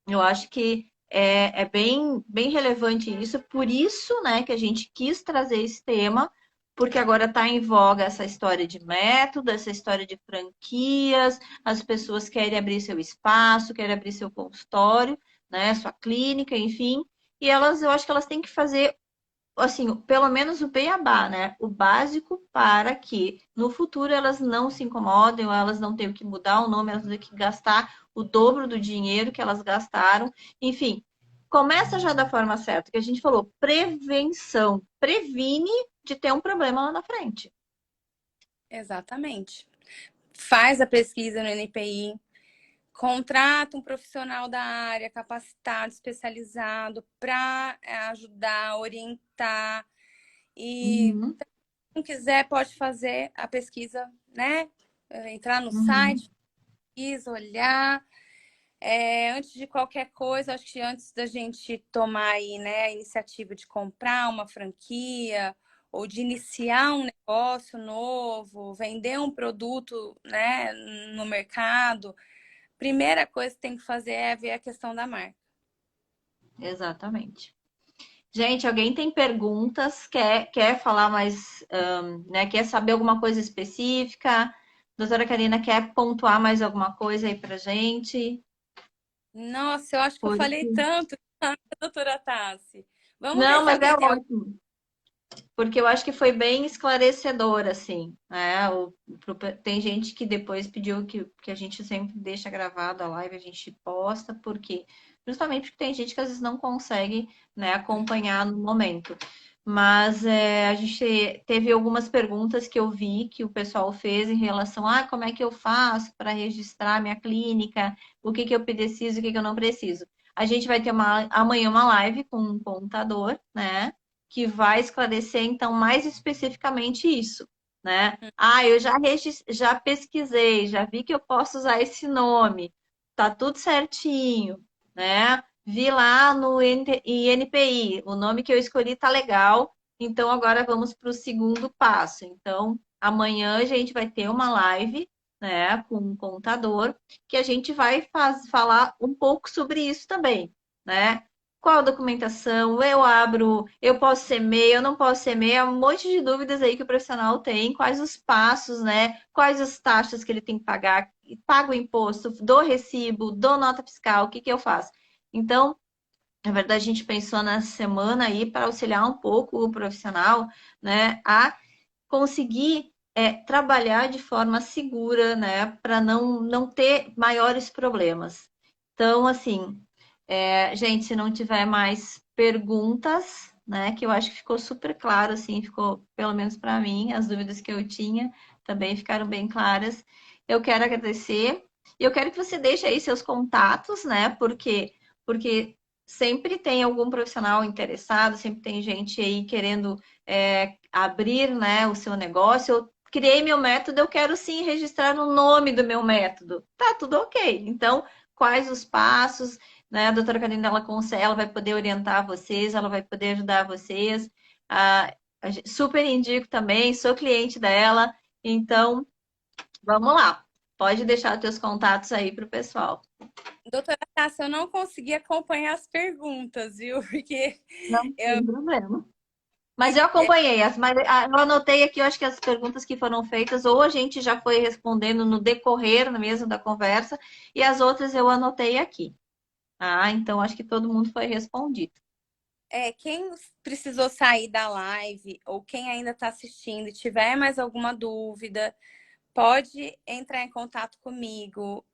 eu acho que é bem relevante isso, por isso, né, que a gente quis trazer esse tema, porque agora está em voga essa história de método, essa história de franquias, as pessoas querem abrir seu espaço, querem abrir seu consultório, né, sua clínica, enfim, e eu acho que elas têm que fazer assim, pelo menos o beabá, né? O básico para que no futuro elas não se incomodem, ou elas não tenham que mudar o nome, elas não tenham que gastar o dobro do dinheiro que elas gastaram. Enfim, começa já da forma certa, que a gente falou, prevenção. Previne de ter um problema lá na frente. Exatamente. Faz a pesquisa no NPI, contrata um profissional da área capacitado, especializado para ajudar, orientar e Uhum, se não quiser pode fazer a pesquisa, né? Entrar no uhum, site, pesquisa, olhar. Antes de qualquer coisa, acho que antes da gente tomar aí, né, a iniciativa de comprar uma franquia ou de iniciar um negócio novo, vender um produto, né, no mercado, primeira coisa que tem que fazer é ver a questão da marca. exatamente. Gente, alguém tem perguntas? Quer falar mais, né? Quer saber alguma coisa específica? Doutora Karina, quer pontuar mais alguma coisa aí pra gente? Nossa, eu acho que eu falei Porque... tanto, doutora Tassi. Vamos ver Não, se mas é alguém tem alguma. ótimo. Porque eu acho que foi bem esclarecedor, assim, né? Tem gente que depois pediu que a gente sempre deixa gravado a live, a gente posta, porque justamente porque tem gente que às vezes não consegue, né, acompanhar no momento. Mas a gente teve algumas perguntas que eu vi que o pessoal fez em relação a como é que eu faço para registrar minha clínica, o que que eu preciso, o que que eu não preciso. A gente vai ter amanhã uma live com um contador, né? Que vai esclarecer, então, mais especificamente isso, né? Eu já pesquisei, já vi que eu posso usar esse nome, tá tudo certinho, né? Vi lá no INPI, o nome que eu escolhi tá legal, Então, agora vamos para o segundo passo. Então, amanhã a gente vai ter uma live, né, com um contador, que a gente vai falar um pouco sobre isso também, né? Qual a documentação? Eu abro, eu posso ser MEI, eu não posso ser MEI, é um monte de dúvidas aí que o profissional tem, quais os passos, né? Quais as taxas que ele tem que pagar, pago o imposto, dou recibo, dou nota fiscal, o que que eu faço? Então, na verdade, a gente pensou nessa semana aí para auxiliar um pouco o profissional, né, a conseguir trabalhar de forma segura, né, para não ter maiores problemas. Então, assim, gente, se não tiver mais perguntas, né, que eu acho que ficou super claro, assim, ficou, pelo menos para mim, as dúvidas que eu tinha também ficaram bem claras. Eu quero agradecer e eu quero que você deixe aí seus contatos, né, porque sempre tem algum profissional interessado, sempre tem gente aí querendo abrir, né, o seu negócio. Eu criei meu método, eu quero sim registrar o nome do meu método. Tá tudo ok. Então, quais os passos, né? A doutora Karina, ela consegue, ela vai poder orientar vocês, ela vai poder ajudar vocês. Super indico também, sou cliente dela. Então, vamos lá. Pode deixar os teus contatos aí para o pessoal. Doutora Tássia, eu não consegui acompanhar as perguntas, viu? Porque Não eu, tem problema. Mas eu acompanhei, eu anotei aqui, eu acho que as perguntas que foram feitas, ou a gente já foi respondendo no decorrer mesmo da conversa, e as outras eu anotei aqui. Então acho que todo mundo foi respondido. quem precisou sair da live ou quem ainda está assistindo e tiver mais alguma dúvida, pode entrar em contato comigo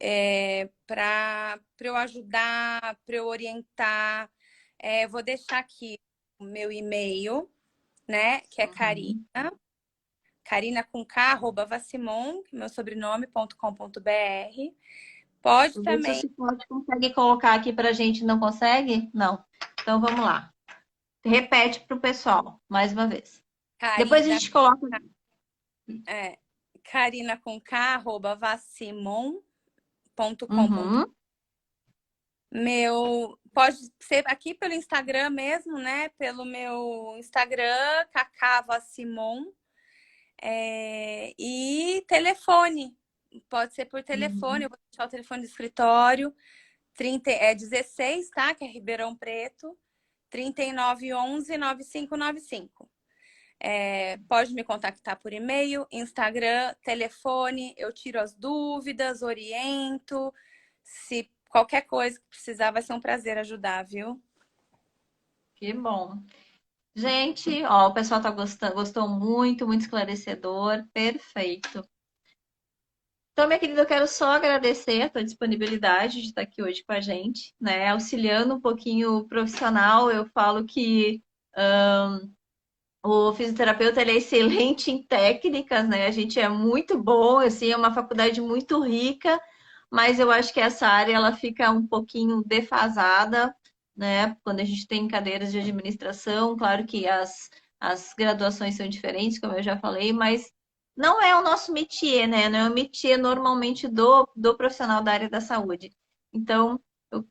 para eu ajudar, para eu orientar. Vou deixar aqui o meu e-mail, né? Que é Uhum. Carina com K, arroba Vassimon, meu sobrenome.com.br. Pode Vê se o também. Cipote consegue colocar aqui para a gente, não consegue? Não. Então vamos lá. Repete para o pessoal, mais uma vez. Depois a Carina, gente coloca. é, Carina com K, arroba vassimon.com.br. Uhum. Pode ser aqui pelo Instagram mesmo, né? Pelo meu Instagram, Cacava Simon. E telefone. Pode ser por telefone, Uhum. eu vou deixar o telefone do escritório. 16, tá? Que é Ribeirão Preto. 3911-9595. Pode me contactar por e-mail, Instagram, telefone. Eu tiro as dúvidas, oriento. Se qualquer coisa que precisar, vai ser um prazer ajudar, viu? Que bom. Gente, ó, o pessoal tá gostando, gostou muito, muito esclarecedor, perfeito. Então, minha querida, eu quero só agradecer a tua disponibilidade de estar aqui hoje com a gente, né? Auxiliando um pouquinho o profissional. Eu falo que o fisioterapeuta ele é excelente em técnicas, né? A gente é muito bom, assim, é uma faculdade muito rica, mas eu acho que essa área ela fica um pouquinho defasada, né? Quando a gente tem cadeiras de administração, claro que as graduações são diferentes, como eu já falei, mas não é o nosso métier, né? Não é o métier normalmente do profissional da área da saúde. Então,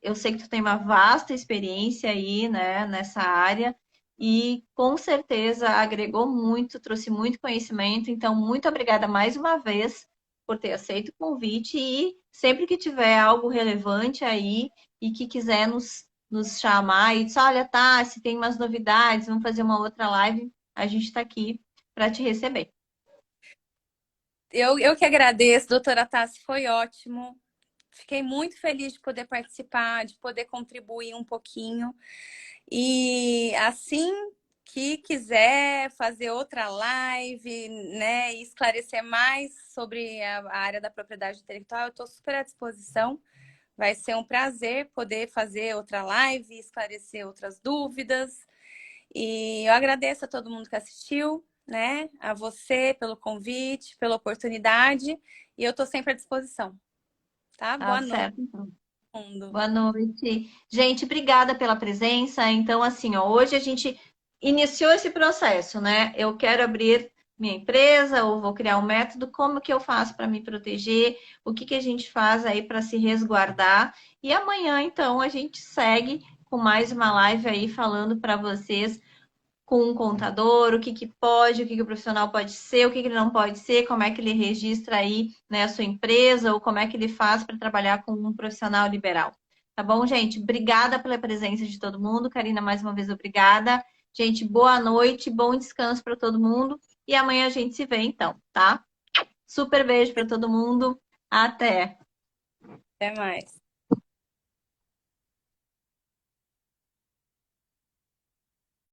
eu sei que tu tem uma vasta experiência aí, né, nessa área e com certeza agregou muito, trouxe muito conhecimento. Então, muito obrigada mais uma vez por ter aceito o convite e sempre que tiver algo relevante aí e que quiser nos chamar e dizer, olha, tá, se tem umas novidades, vamos fazer uma outra live, a gente está aqui para te receber. Eu que agradeço, doutora Tassi, foi ótimo. Fiquei muito feliz de poder participar, de poder contribuir um pouquinho. E assim que quiser fazer outra live, né, e esclarecer mais sobre a área da propriedade intelectual, eu estou super à disposição. Vai ser um prazer poder fazer outra live, esclarecer outras dúvidas. E eu agradeço a todo mundo que assistiu, né? A você pelo convite, pela oportunidade. E eu estou sempre à disposição, tá? Tá Boa noite, certo, então. mundo. Boa noite. Gente, obrigada pela presença. Então, assim, ó, hoje a gente iniciou esse processo, né? Eu quero abrir minha empresa ou vou criar um método, como que eu faço para me proteger? O que que a gente faz aí para se resguardar? E amanhã, então, a gente segue com mais uma live aí falando para vocês com um contador, o que que pode, o que que o profissional pode ser, o que que ele não pode ser, como é que ele registra aí, né, a sua empresa, ou como é que ele faz para trabalhar com um profissional liberal. Tá bom, gente? Obrigada pela presença de todo mundo. Karina, mais uma vez, obrigada. Gente, boa noite, bom descanso para todo mundo. E amanhã a gente se vê, então, tá? Super beijo para todo mundo. Até! Até mais.